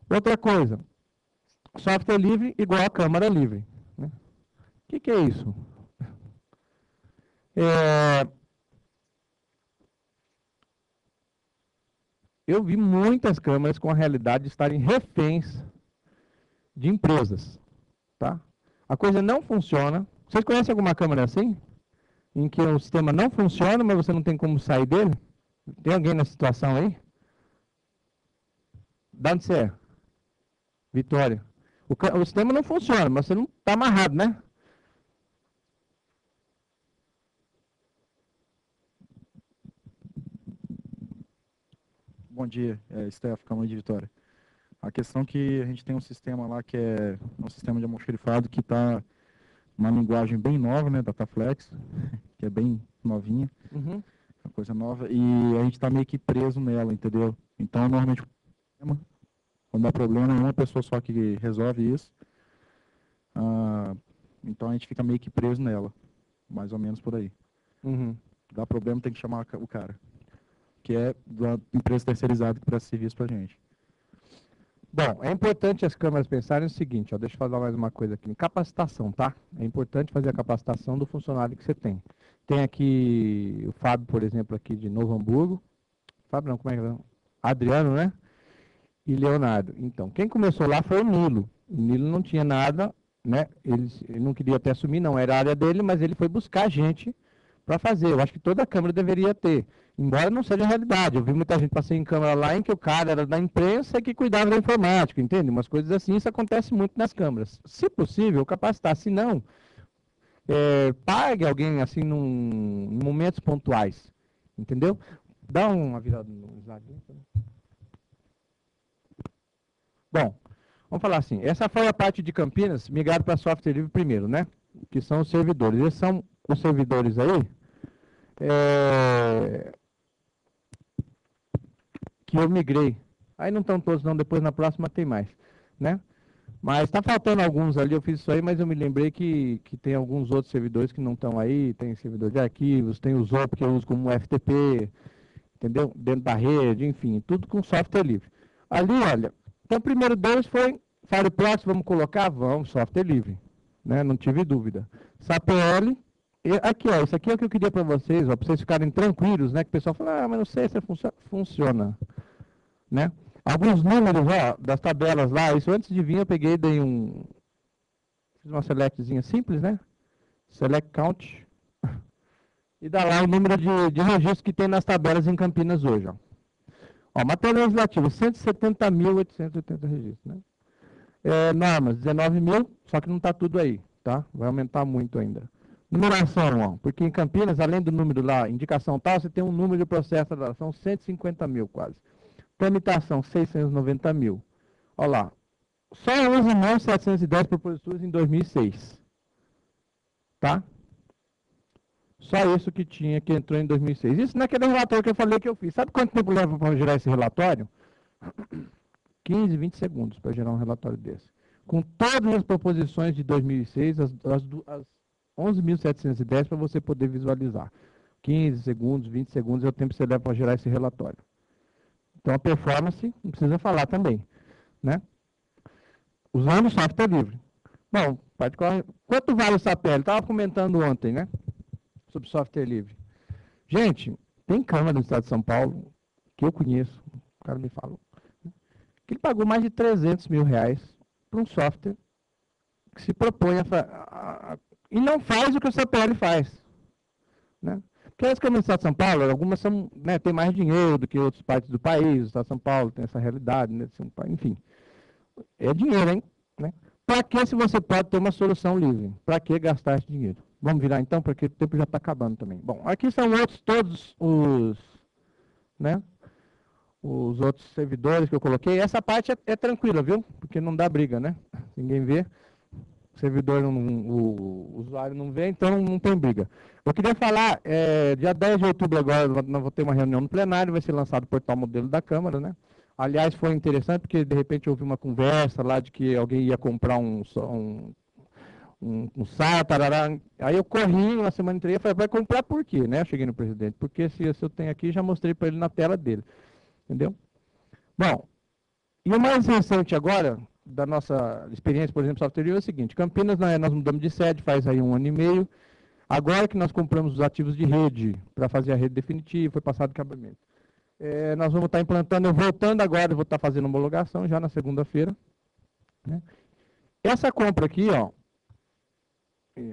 Outra coisa. software livre igual a câmara livre. Né? O que é isso? Eu vi muitas câmeras com a realidade de estarem reféns de empresas. Tá? A coisa não funciona. Vocês conhecem alguma câmera assim? Em que o sistema não funciona, mas você não tem como sair dele? Tem alguém nessa situação aí? De onde você é? Vitória. O sistema não funciona, mas você não está amarrado, né? Bom dia, Steph, Câmara de Vitória. A questão é que a gente tem um sistema lá que é um sistema de almoxarifado que está uma linguagem bem nova, né, Dataflex, que é bem novinha, uma coisa nova, e a gente está meio que preso nela, entendeu? Então, normalmente, quando dá problema, é uma pessoa só que resolve isso. Então, a gente fica meio que preso nela, mais ou menos por aí. Dá problema, tem que chamar o cara, que é da empresa terceirizada que presta serviço para a gente. Bom, é importante as câmeras pensarem o seguinte, ó, deixa eu falar mais uma coisa aqui, capacitação, tá? É importante fazer a capacitação do funcionário que você tem. Tem aqui o Fábio, por exemplo, aqui de Novo Hamburgo. Fábio não, como é que é? Adriano, né? E Leonardo. Então, quem começou lá foi o Nilo. O Nilo não tinha nada, né? Ele não queria até assumir, não era a área dele, mas ele foi buscar gente para fazer. Eu acho que toda câmera deveria ter. Embora não seja a realidade. Eu vi muita gente passando em câmera lá em que o cara era da imprensa que cuidava da informática, entende? Umas coisas assim, isso acontece muito nas câmeras. Se possível, capacitar. Se não, pague alguém assim em momentos pontuais, entendeu? Dá uma virada no slide. Bom, vamos falar assim. Essa foi a parte de Campinas, migrado para software livre primeiro, né? Que são os servidores. Esses são os servidores aí. Que eu migrei. Aí não estão todos não, depois na próxima tem mais, né? Mas está faltando alguns ali, eu fiz isso aí, mas eu me lembrei que tem alguns outros servidores que não estão aí, tem servidor de arquivos, tem o ZOP que eu uso como FTP, entendeu? Dentro da rede, enfim, tudo com software livre. Ali, olha, então o primeiro deles foi Firefox, vamos colocar? Vamos, software livre, né? Não tive dúvida. SAPL, aqui, ó, isso aqui é o que eu queria para vocês, ó, para vocês ficarem tranquilos, né? Que o pessoal fala, mas não sei se funciona, né? Alguns números, ó, das tabelas lá, isso antes de vir eu peguei, fiz uma selectzinha simples, né? Select count. E dá lá o número de registros que tem nas tabelas em Campinas hoje, ó. Ó, matéria legislativa, 170.880 registros, né? Normas, 19 mil, só que não está tudo aí, tá? Vai aumentar muito ainda. Numeração, ó, porque em Campinas, além do número lá, indicação tal, você tem um número de processo, são 150 mil quase. Tramitação, 690 mil. Olha lá, só 11.710 proposituras em 2006. Tá? Só isso que tinha, que entrou em 2006. Isso naquele relatório que eu falei que eu fiz. Sabe quanto tempo leva para gerar esse relatório? 15, 20 segundos para gerar um relatório desse. Com todas as proposições de 2006, as 11.710 para você poder visualizar. 15 segundos, 20 segundos é o tempo que você leva para gerar esse relatório. Então, a performance, não precisa falar também, né? Usando software livre. Bom, particular, quanto vale o SAPL? Estava comentando ontem, né? Sobre software livre. Gente, tem câmara no estado de São Paulo, que eu conheço, o cara me falou, que ele pagou mais de 300 mil reais para um software que se propõe e não faz o que o SAPL faz, né? Porque as câmaras do Estado de São Paulo, algumas são, né, têm mais dinheiro do que outras partes do país, o Estado de São Paulo tem essa realidade, né, enfim. É dinheiro, hein? Né? Para que se você pode ter uma solução livre? Para que gastar esse dinheiro? Vamos virar então, porque o tempo já está acabando também. Bom, aqui são todos né, os outros servidores que eu coloquei. Essa parte é tranquila, viu? Porque não dá briga, né? Ninguém vê. O servidor, o usuário não vê, então não tem briga. Eu queria falar, dia 10 de outubro agora, nós vamos ter uma reunião no plenário, vai ser lançado o portal modelo da Câmara, né? Aliás, foi interessante porque, de repente, houve uma conversa lá de que alguém ia comprar um SAT, tarará. Aí eu corri na semana inteira e falei, vai comprar por quê, né? Eu cheguei no presidente, porque se eu tenho aqui, já mostrei para ele na tela dele, entendeu? Bom, e o mais recente agora, da nossa experiência, por exemplo, software livre é o seguinte: Campinas, nós mudamos de sede faz aí 1 ano e meio. Agora que nós compramos os ativos de rede para fazer a rede definitiva, foi passado o acabamento. Nós vamos estar implantando, voltando agora, eu vou estar fazendo homologação já na segunda-feira. Né? Essa compra aqui, ó,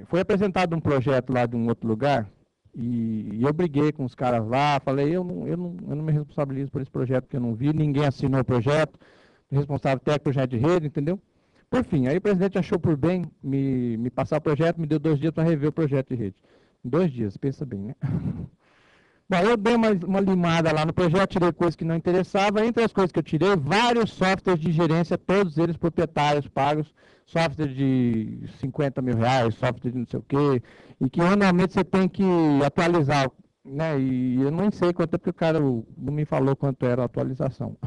foi apresentado um projeto lá de um outro lugar, e eu briguei com os caras lá, falei, eu não me responsabilizo por esse projeto, porque eu não vi, ninguém assinou o projeto, responsável técnico projeto de rede, entendeu? Por fim, aí o presidente achou por bem me passar o projeto, me deu 2 dias para rever o projeto de rede. 2 dias, pensa bem, né? Bom, eu dei uma limada lá no projeto, tirei coisas que não interessavam. Entre as coisas que eu tirei, vários softwares de gerência, todos eles proprietários, pagos, software de 50 mil reais, software de não sei o quê, e que anualmente você tem que atualizar, né? E eu não sei quanto é, porque o cara não me falou quanto era a atualização.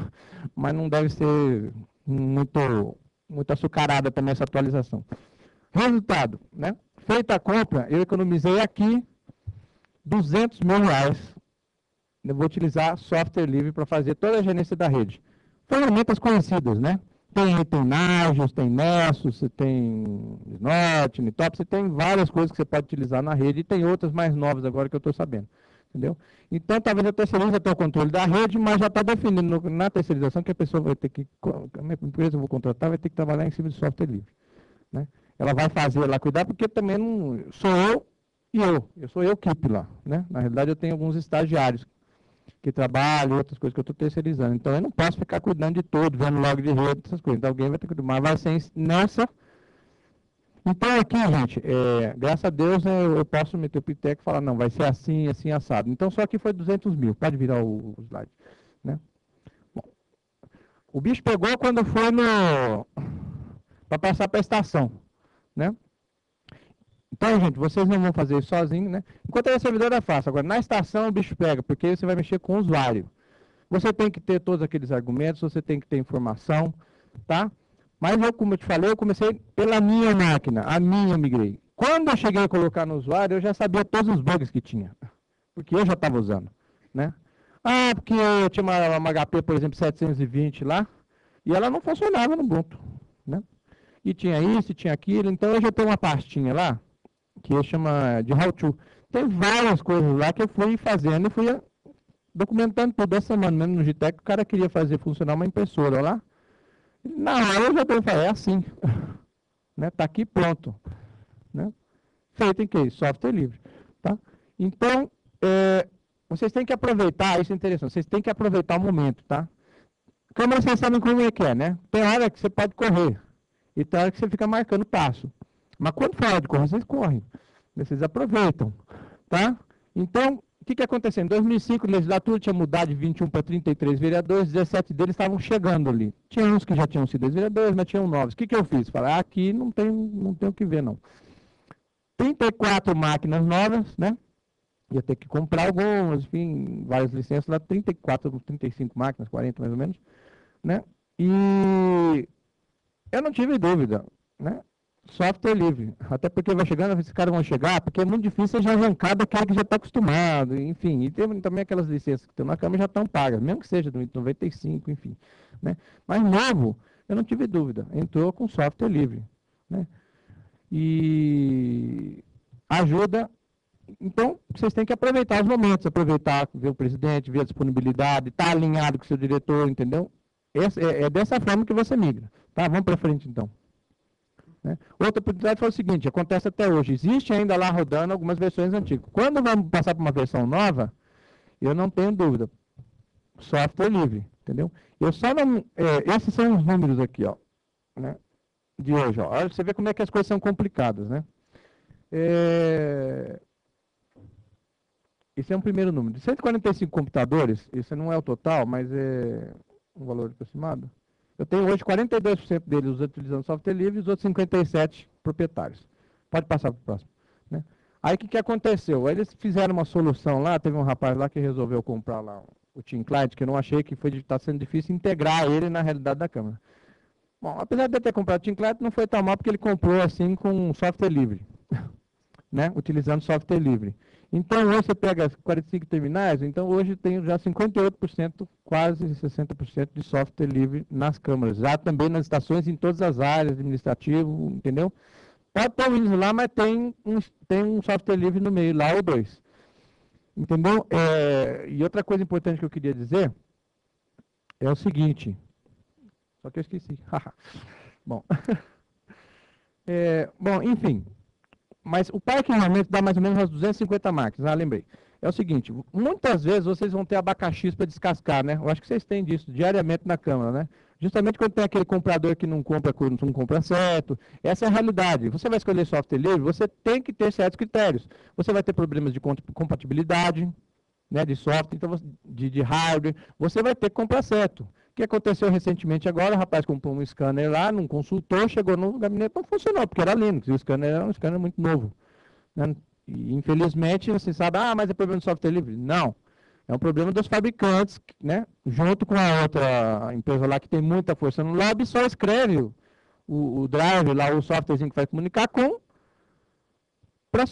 Mas não deve ser muito açucarada também essa atualização. Resultado, né? Feita a compra, eu economizei aqui 200 mil reais. Eu vou utilizar software livre para fazer toda a gerência da rede. Ferramentas conhecidas, né? Tem Nagios, tem Nessus, você tem Snort, Nitop, você tem várias coisas que você pode utilizar na rede, e tem outras mais novas agora que eu estou sabendo. Entendeu? Então, talvez a terceiriza tenha o controle da rede, mas já está definindo na terceirização que a pessoa vai ter que, a minha empresa eu vou contratar, vai ter que trabalhar em cima de software livre. Né? Ela vai fazer lá, cuidar, porque também não sou eu e eu sou eu equipe lá. Né? Na realidade, eu tenho alguns estagiários que trabalham, outras coisas que eu estou terceirizando. Então, eu não posso ficar cuidando de tudo, vendo log de rede, essas coisas. Então, alguém vai ter que cuidar, mas vai ser nessa. Então, aqui, gente, graças a Deus, eu posso meter o piteco e falar, não, vai ser assim, assim, assado. Então, só que foi 200 mil. Pode virar o slide. Né? Bom, o bicho pegou quando foi para passar para a estação. Né? Então, gente, vocês não vão fazer isso sozinhos, né? Enquanto a servidora é fácil. Agora, na estação, o bicho pega, porque aí você vai mexer com o usuário. Você tem que ter todos aqueles argumentos, você tem que ter informação, tá? Mas, como eu te falei, eu comecei pela minha máquina, a minha eu migrei. Quando eu cheguei a colocar no usuário, eu já sabia todos os bugs que tinha, porque eu já estava usando, né? Ah, porque eu tinha uma HP, por exemplo, 720 lá, e ela não funcionava no Ubuntu, né? E tinha isso, tinha aquilo, então eu já tenho uma pastinha lá, que chama de How To. Tem várias coisas lá que eu fui fazendo e fui documentando toda semana, mesmo no GTEC, o cara queria fazer funcionar uma impressora lá. Na hora eu já tenho que falar, é assim. Né? Tá aqui pronto. Né? Feito em que? Software livre. Tá? Então, vocês têm que aproveitar, isso é interessante, vocês têm que aproveitar o momento, tá? Câmera, vocês sabem como é que é, né? Tem hora que você pode correr, e tem hora que você fica marcando passo. Mas quando for hora de correr, vocês correm. Vocês aproveitam, tá? Então, o que aconteceu? Em 2005, a legislatura tinha mudado de 21 para 33 vereadores, 17 deles estavam chegando ali. Tinha uns que já tinham sido vereadores, mas tinham novos. O que eu fiz? Falei, aqui não tem o que ver, não. 34 máquinas novas, né? Ia ter que comprar algumas, enfim, várias licenças lá, 34, 35 máquinas, 40 mais ou menos, né? E eu não tive dúvida, né? Software livre, até porque vai chegando, esses caras vão chegar, porque é muito difícil já arrancar daquele que já está acostumado, enfim, e tem também aquelas licenças que estão na câmera já estão pagas, mesmo que seja do 95, enfim, né? Mas novo, eu não tive dúvida, entrou com software livre, né? E ajuda, então vocês têm que aproveitar os momentos, aproveitar, ver o presidente, ver a disponibilidade, estar alinhado com o seu diretor, entendeu? É dessa forma que você migra, tá? Vamos para frente então. Né? Outra oportunidade foi o seguinte, acontece até hoje, existe ainda lá rodando algumas versões antigas. Quando vamos passar para uma versão nova, eu não tenho dúvida, software livre, entendeu? Eu só não, esses são os números aqui, ó, né, de hoje, ó. Olha, você vê como é que as coisas são complicadas, né? Esse é um primeiro número. De 145 computadores, esse não é o total, mas é um valor aproximado. Eu tenho hoje 42% deles utilizando software livre e os outros 57% proprietários. Pode passar para o próximo. Né? Aí o que aconteceu? Eles fizeram uma solução lá, teve um rapaz lá que resolveu comprar lá o Team Client, que eu não achei que está sendo difícil integrar ele na realidade da câmera. Bom, apesar de eu ter comprado o Team Client, não foi tão mal porque ele comprou assim com software livre. né, utilizando software livre. Então, hoje você pega as 45 terminais, então hoje tem já 58%, quase 60% de software livre nas câmaras. Já também nas estações, em todas as áreas, administrativo, entendeu? Pode ter o Windows lá, mas tem um software livre no meio, lá ou dois. Entendeu? E outra coisa importante que eu queria dizer é o seguinte, só que eu esqueci. Bom, bom, enfim, mas o parque realmente dá mais ou menos umas 250 máquinas, lembrei. É o seguinte, muitas vezes vocês vão ter abacaxis para descascar, né? Eu acho que vocês têm disso diariamente na Câmara, né? Justamente quando tem aquele comprador que não compra certo, essa é a realidade. Você vai escolher software livre, você tem que ter certos critérios. Você vai ter problemas de compatibilidade, né, de software, então, de hardware, você vai ter que comprar certo. O que aconteceu recentemente agora, o rapaz comprou um scanner lá, não consultou, chegou no gabinete, não funcionou, porque era Linux, e o scanner era um scanner muito novo. Né? E, infelizmente, você sabe, mas é problema de software livre. Não. É um problema dos fabricantes, né? Junto com a outra empresa lá que tem muita força no lobby, só escreve o drive lá, o softwarezinho que vai comunicar com para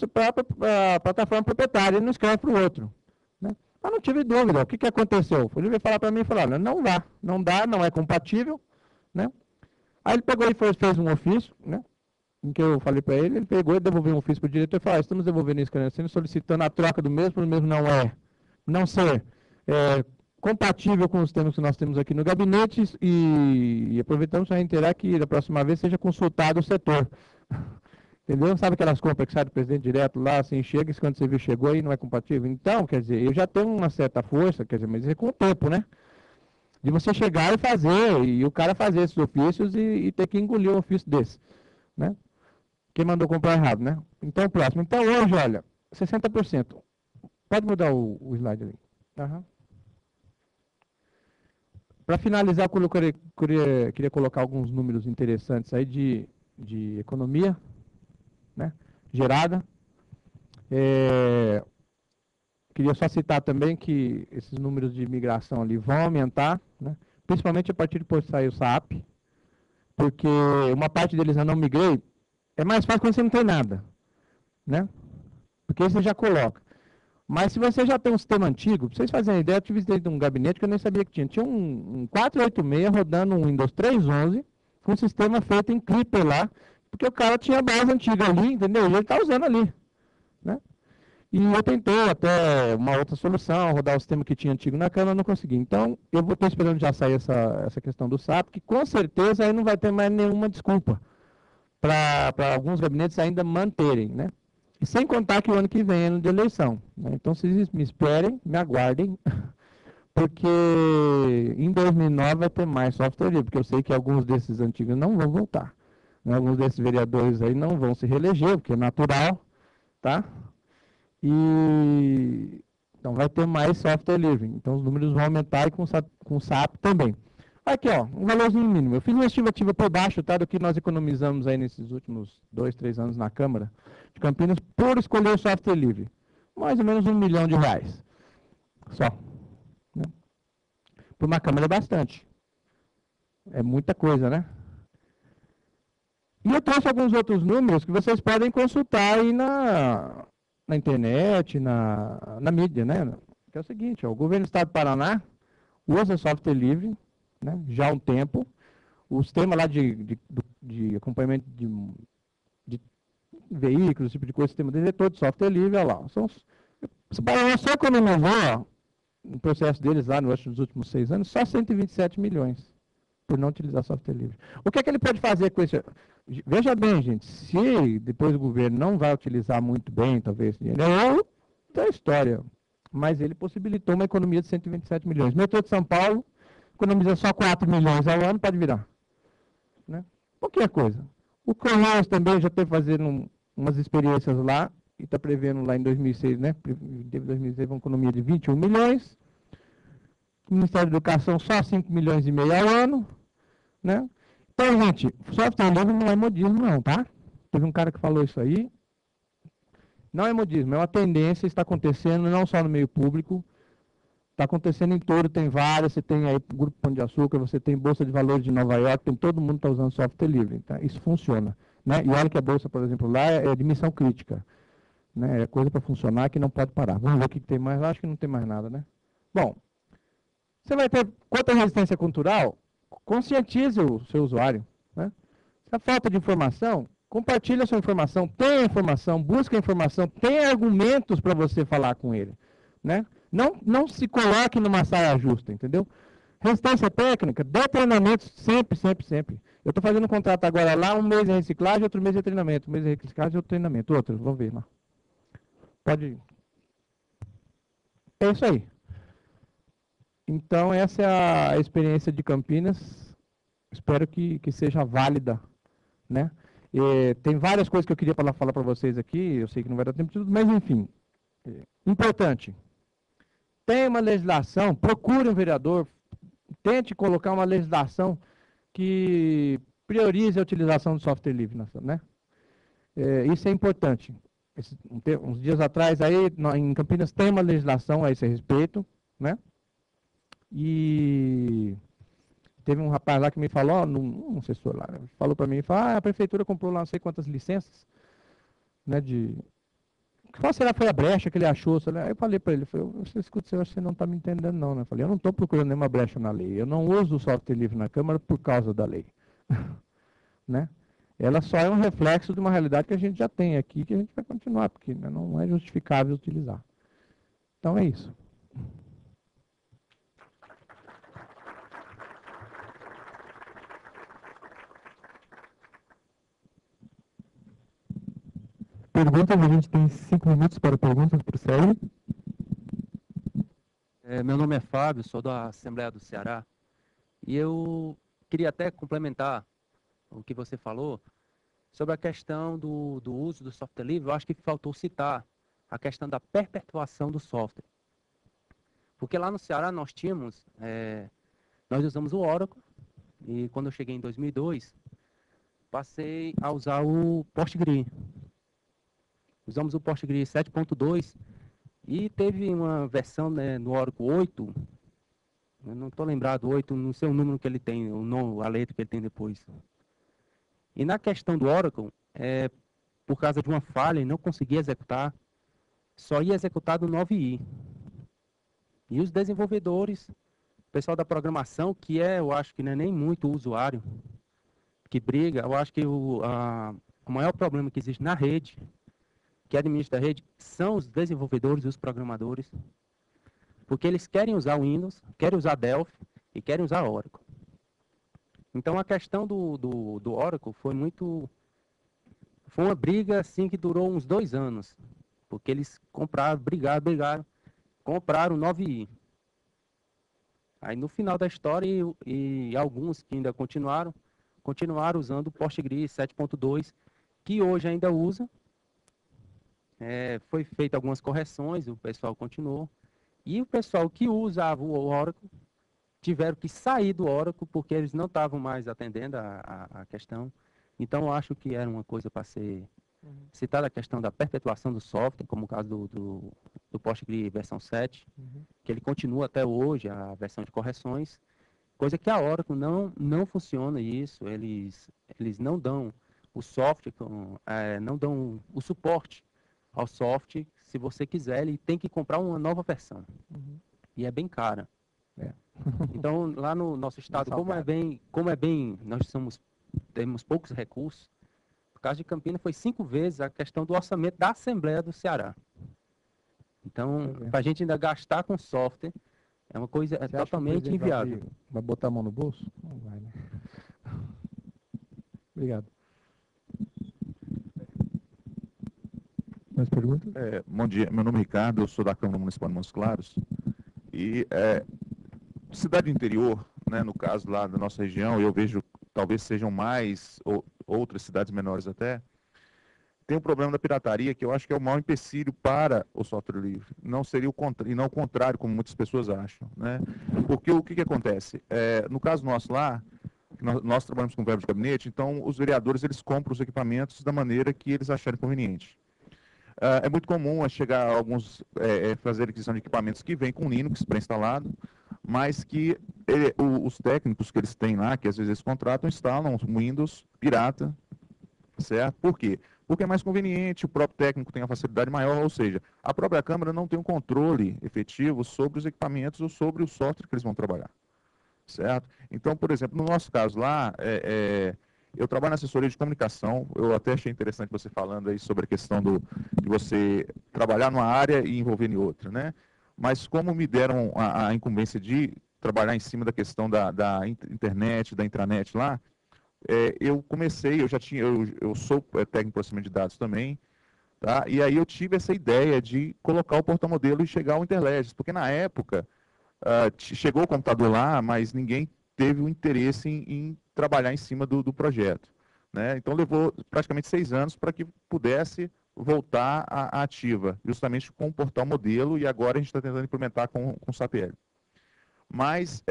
a plataforma proprietária, ele não escreve para o outro. Né? Mas não tive dúvida. O que aconteceu? Ele veio falar para mim e falou, não dá, não é compatível. Né? Aí ele pegou e fez um ofício, né? Em que eu falei para ele pegou e devolveu um ofício para o diretor e falou, estamos devolvendo isso, solicitando a troca do mesmo, para o mesmo não ser compatível com os termos que nós temos aqui no gabinete e aproveitamos para reiterar que da próxima vez seja consultado o setor. Entendeu? Sabe aquelas compras que sai do presidente direto lá, assim, chega e quando você viu chegou e não é compatível? Então, quer dizer, eu já tenho uma certa força, quer dizer, mas é com o tempo, né? De você chegar e fazer, e o cara fazer esses ofícios e ter que engolir um ofício desse, né? Quem mandou comprar errado, né? Então, próximo. Então, hoje, olha, 60%. Pode mudar o slide ali. Uhum. Para finalizar, eu queria colocar alguns números interessantes aí de economia, né, gerada. Queria só citar também que esses números de migração ali vão aumentar, né, principalmente a partir de sair o SAP, porque uma parte deles eu não migrei, é mais fácil quando você não tem nada, né, porque aí você já coloca. Mas se você já tem um sistema antigo, para vocês fazerem ideia, eu tive dentro de um gabinete que eu nem sabia que tinha. Tinha um 486 rodando um Windows 3.11 com um sistema feito em Clipper lá, porque o cara tinha a base antiga ali, entendeu? E ele está usando ali. Né? E eu tentei até uma outra solução, rodar o sistema que tinha antigo na câmera, não consegui. Então, eu estou esperando já sair essa questão do SAP, que com certeza aí não vai ter mais nenhuma desculpa para alguns gabinetes ainda manterem, né? E sem contar que o ano que vem é ano de eleição. Né? Então, vocês me esperem, me aguardem, porque em 2009 vai ter mais software livre, porque eu sei que alguns desses antigos não vão voltar. Né? Alguns desses vereadores aí não vão se reeleger, porque é natural, tá? E então vai ter mais software livre. Então, os números vão aumentar e com o SAP também. Aqui, ó, um valorzinho mínimo. Eu fiz uma estimativa por baixo, tá, do que nós economizamos aí nesses últimos 2, 3 anos na Câmara de Campinas por escolher o software livre. Mais ou menos R$1 milhão. Só. Né? Por uma Câmara é bastante. É muita coisa, né? E eu trouxe alguns outros números que vocês podem consultar aí na internet, na mídia, né? Que é o seguinte, ó, o governo do Estado do Paraná usa software livre, né, já há um tempo. O sistema lá de acompanhamento de veículos, esse tipo de coisa, o sistema dele é todo software livre, olha lá. Você pode só economizar no processo deles lá nos últimos 6 anos, só 127 milhões por não utilizar software livre. O que é que ele pode fazer com isso? Veja bem, gente, se depois o governo não vai utilizar muito bem, talvez, esse dinheiro, é outra história. Mas ele possibilitou uma economia de 127 milhões. Metrô de São Paulo economiza só 4 milhões ao ano, pode virar. Né? Pouquinha coisa. O Correios também já está fazendo umas experiências lá, e está prevendo lá em 2006, né? Teve 2006 uma economia de 21 milhões. O Ministério da Educação só 5 milhões e meio ao ano. Né? Então, gente, software livre não é modismo não, tá? Teve um cara que falou isso aí. Não é modismo, é uma tendência, está acontecendo não só no meio público, está acontecendo em todo, tem várias, você tem aí Grupo Pão de Açúcar, você tem Bolsa de Valores de Nova York, todo mundo está usando software livre, tá? Isso funciona. Né? E olha que a Bolsa, por exemplo, lá é de missão crítica. né? É coisa para funcionar que não pode parar. Vamos ver o que tem mais. Eu acho que não tem mais nada, né? Bom, você vai ter, quanto à resistência cultural, conscientize o seu usuário, né? Se a falta de informação, compartilhe a sua informação, tenha informação, busque a informação, tenha argumentos para você falar com ele, né? Não se coloque numa saia justa, entendeu? Resistência técnica, dê treinamento sempre, sempre, sempre. Eu estou fazendo um contrato agora lá, um mês em reciclagem, outro mês de treinamento. Um mês em reciclagem, outro treinamento. Outro, vamos ver lá. Pode. É isso aí. Então, essa é a experiência de Campinas. Espero que seja válida, né? Tem várias coisas que eu queria falar para vocês aqui. Eu sei que não vai dar tempo de tudo, mas enfim. Importante. Tem uma legislação, procure um vereador, tente colocar uma legislação que priorize a utilização do software livre, né? Isso é importante. Uns dias atrás, aí, em Campinas, tem uma legislação a esse respeito, né? E teve um rapaz lá que me falou, um assessor lá, falou para mim, a prefeitura comprou lá não sei quantas licenças, né, qual será foi a brecha que ele achou? Aí eu falei para ele, você escuta, eu acho que você não está me entendendo não, né? Eu falei, eu não estou procurando nenhuma brecha na lei, eu não uso o software livre na Câmara por causa da lei, né? Ela só é um reflexo de uma realidade que a gente já tem aqui, que a gente vai continuar, porque, né, não é justificável utilizar. Então é isso. Perguntas, a gente tem 5 minutos para perguntas para o Célio. Meu nome é Fábio, sou da Assembleia do Ceará, e eu queria até complementar o que você falou sobre a questão do uso do software livre. Eu acho que faltou citar a questão da perpetuação do software. Porque lá no Ceará nós usamos o Oracle, e quando eu cheguei em 2002, passei a usar o PostgreSQL. Usamos o PostgreSQL 7.2 e teve uma versão, né, no Oracle 8, eu não estou lembrado, 8, não sei o número que ele tem, a letra que ele tem depois. E na questão do Oracle, por causa de uma falha, ele não conseguia executar, só ia executar do 9i. E os desenvolvedores, o pessoal da programação, que eu acho que não é nem muito o usuário que briga, eu acho que o maior problema que existe na rede, que administra a rede, são os desenvolvedores e os programadores, porque eles querem usar o Windows, querem usar Delphi e querem usar Oracle. Então a questão do Oracle foi uma briga assim que durou uns 2 anos, porque eles brigaram, compraram o 9i. Aí no final da história, e alguns que ainda continuaram usando o PostgreSQL 7.2, que hoje ainda usa. Foi feita algumas correções, o pessoal continuou. E o pessoal que usava o Oracle tiveram que sair do Oracle porque eles não estavam mais atendendo a questão. Então, eu acho que era uma coisa para ser citada, a questão da perpetuação do software, como o caso do PostgreSQL versão 7, que ele continua até hoje, a versão de correções, coisa que a Oracle não funciona isso, eles não dão o software, não dão o suporte ao software. Se você quiser, ele tem que comprar uma nova versão. E é bem cara. Então, lá no nosso estado, nós temos poucos recursos, no caso de Campinas foi 5 vezes a questão do orçamento da Assembleia do Ceará. Então, para a gente ainda gastar com software, é uma coisa totalmente inviável. Vai botar a mão no bolso? Não vai, né? Obrigado. Mais perguntas? Bom dia, meu nome é Ricardo, eu sou da Câmara Municipal de Montes Claros. E cidade interior, né, no caso lá da nossa região, eu vejo talvez sejam mais, ou outras cidades menores até, tem um problema da pirataria que eu acho que é o maior empecilho para o software livre. Não seria e não o contrário, como muitas pessoas acham, né? Porque o que acontece? No caso nosso lá, nós trabalhamos com verba de gabinete, então os vereadores eles compram os equipamentos da maneira que eles acharem conveniente. É muito comum chegar alguns, fazer aquisição de equipamentos que vêm com Linux pré-instalado, mas que os técnicos que eles têm lá, que às vezes eles contratam, instalam um Windows pirata, certo? Por quê? Porque é mais conveniente, o próprio técnico tem uma facilidade maior, ou seja, a própria Câmara não tem um controle efetivo sobre os equipamentos ou sobre o software que eles vão trabalhar, certo? Então, por exemplo, no nosso caso lá, eu trabalho na assessoria de comunicação, eu até achei interessante você falando aí sobre a questão de você trabalhar numa área e envolver em outra, né? Mas como me deram a incumbência de trabalhar em cima da questão da internet, da intranet lá, eu comecei, eu sou técnico de processamento de dados também, tá? E aí eu tive essa ideia de colocar o porta-modelo e chegar ao Interledges, porque na época chegou o computador lá, mas ninguém teve o interesse em trabalhar em cima do projeto, né? Então levou praticamente 6 anos para que pudesse voltar à ativa, justamente com o portal modelo, e agora a gente está tentando implementar com o SAP-L. Mas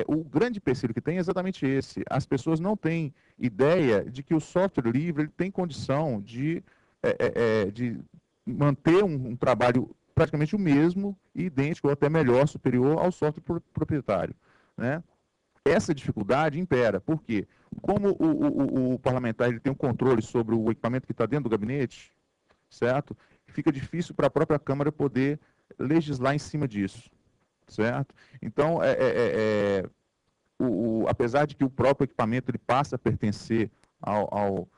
o grande empecilho que tem é exatamente esse. As pessoas não têm ideia de que o software livre ele tem condição de manter um trabalho praticamente o mesmo, idêntico ou até melhor, superior ao software proprietário, né? Essa dificuldade impera. Por quê? Como o parlamentar ele tem um controle sobre o equipamento que está dentro do gabinete, certo? Fica difícil para a própria Câmara poder legislar em cima disso. Certo? Então, apesar de que o próprio equipamento ele passa a pertencer ao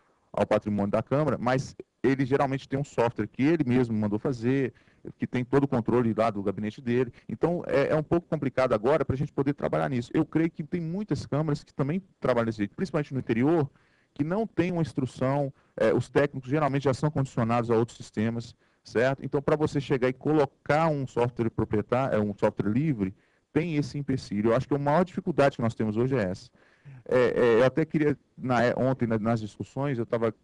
patrimônio da Câmara, mas ele geralmente tem um software que ele mesmo mandou fazer, que tem todo o controle lá do gabinete dele. Então, é um pouco complicado agora para a gente poder trabalhar nisso. Eu creio que tem muitas câmaras que também trabalham desse jeito, principalmente no interior, que não tem uma instrução, os técnicos geralmente já são condicionados a outros sistemas, certo? Então, para você chegar e colocar um software proprietário, um software livre, tem esse empecilho. Eu acho que a maior dificuldade que nós temos hoje é essa. Eu até queria, ontem, nas discussões, eu estava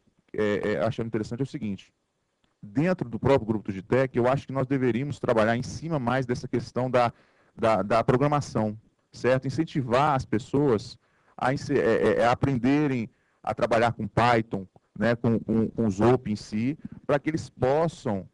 achando interessante o seguinte: dentro do próprio grupo do GTEC, eu acho que nós deveríamos trabalhar em cima mais dessa questão da programação, certo? Incentivar as pessoas a aprenderem a trabalhar com Python, né, com o Zope em si, para que eles possam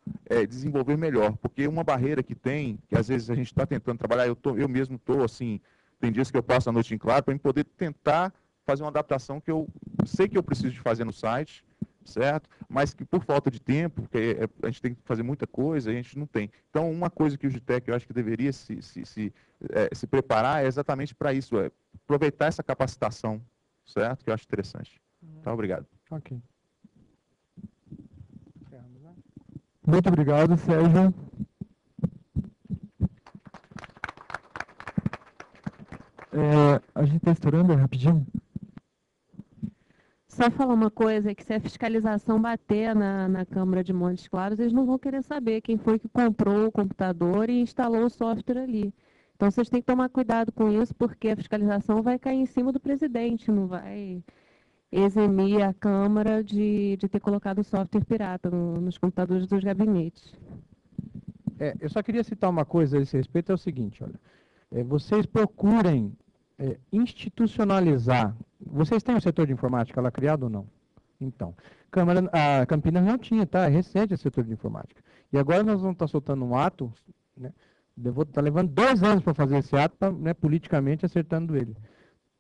desenvolver melhor. Porque uma barreira que tem, que às vezes a gente está tentando trabalhar, eu mesmo estou assim, tem dias que eu passo a noite em claro para poder tentar fazer uma adaptação que eu sei que eu preciso de fazer no site, certo? Mas que por falta de tempo, porque a gente tem que fazer muita coisa, a gente não tem. Então, uma coisa que o GTEC eu acho que deveria se preparar é exatamente para isso, aproveitar essa capacitação, certo? Que eu acho interessante. Tá, obrigado. Ok. Muito obrigado, Sérgio. A gente está estourando rapidinho. Só falar uma coisa, que se a fiscalização bater na Câmara de Montes Claros, eles não vão querer saber quem foi que comprou o computador e instalou o software ali. Então, vocês têm que tomar cuidado com isso, porque a fiscalização vai cair em cima do presidente, não vai eximir a Câmara de ter colocado o software pirata nos computadores dos gabinetes. Eu só queria citar uma coisa a esse respeito, é o seguinte, olha, vocês procurem institucionalizar. Vocês têm o setor de informática lá criado ou não? Então, a Campinas não tinha, tá? É recente o setor de informática. E agora nós vamos estar soltando um ato, né? Está levando 2 anos para fazer esse ato, né, politicamente acertando ele.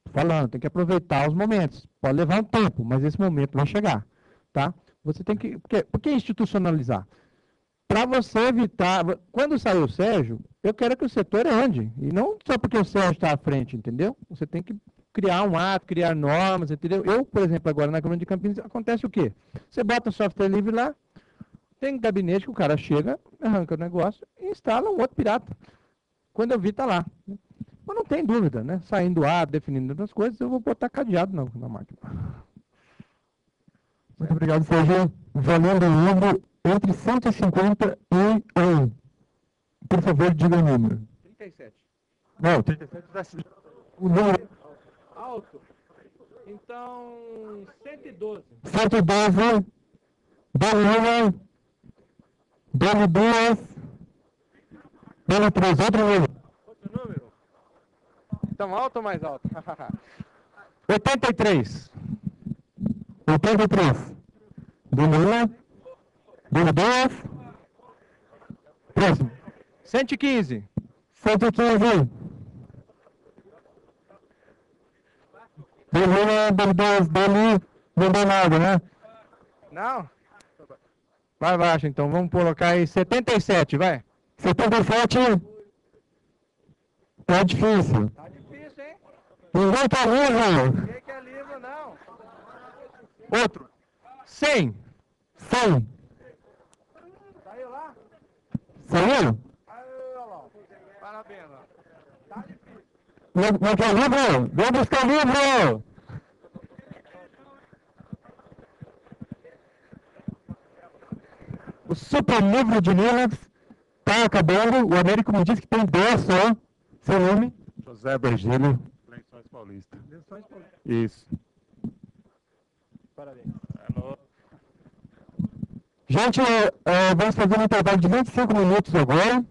Falando, tem que aproveitar os momentos. Pode levar um tempo, mas esse momento vai chegar, tá? Você tem que... Por que institucionalizar? Para você evitar... Quando saiu o Sérgio, eu quero que o setor ande. E não só porque o Sérgio está à frente, entendeu? Você tem que criar um ato, criar normas, entendeu? Eu, por exemplo, agora na Câmara de Campinas, acontece o quê? Você bota software livre lá, tem um gabinete que o cara chega, arranca o negócio e instala um outro pirata. Quando eu vi, está lá. Mas não tem dúvida, né? Saindo ato, definindo outras coisas, eu vou botar cadeado na máquina. Muito obrigado, Sérgio. Valendo o livro entre 150 e 1. Por favor, diga o número. 37. Não, 37. O número. Alto. Então, 112. 112. Dole 1. Dole 2. Dole 3. Outro número. Outro número? Então, alto ou mais alto? 83. 83. Dole 1. Dole 2. Próximo. 115. 115. Dole 1, Dole 2, Dole, não deu nada, né? Não? Vai baixo, então. Vamos colocar aí 77, vai. 77. Tá difícil. Tá difícil, hein? Ninguém tá livro. Ninguém quer livro, não. Outro. 100. 100. Saiu lá? Saiu? Aí, olha lá. Parabéns, ó. Tá difícil. Não quer livro? Vem buscar livro. O super livro de Minas tá acabando. O Américo me disse que tem 10 só. Seu nome? José Virgílio, Lençóis Paulista. Isso. Parabéns. Gente, vamos fazer um intervalo de 25 minutos agora.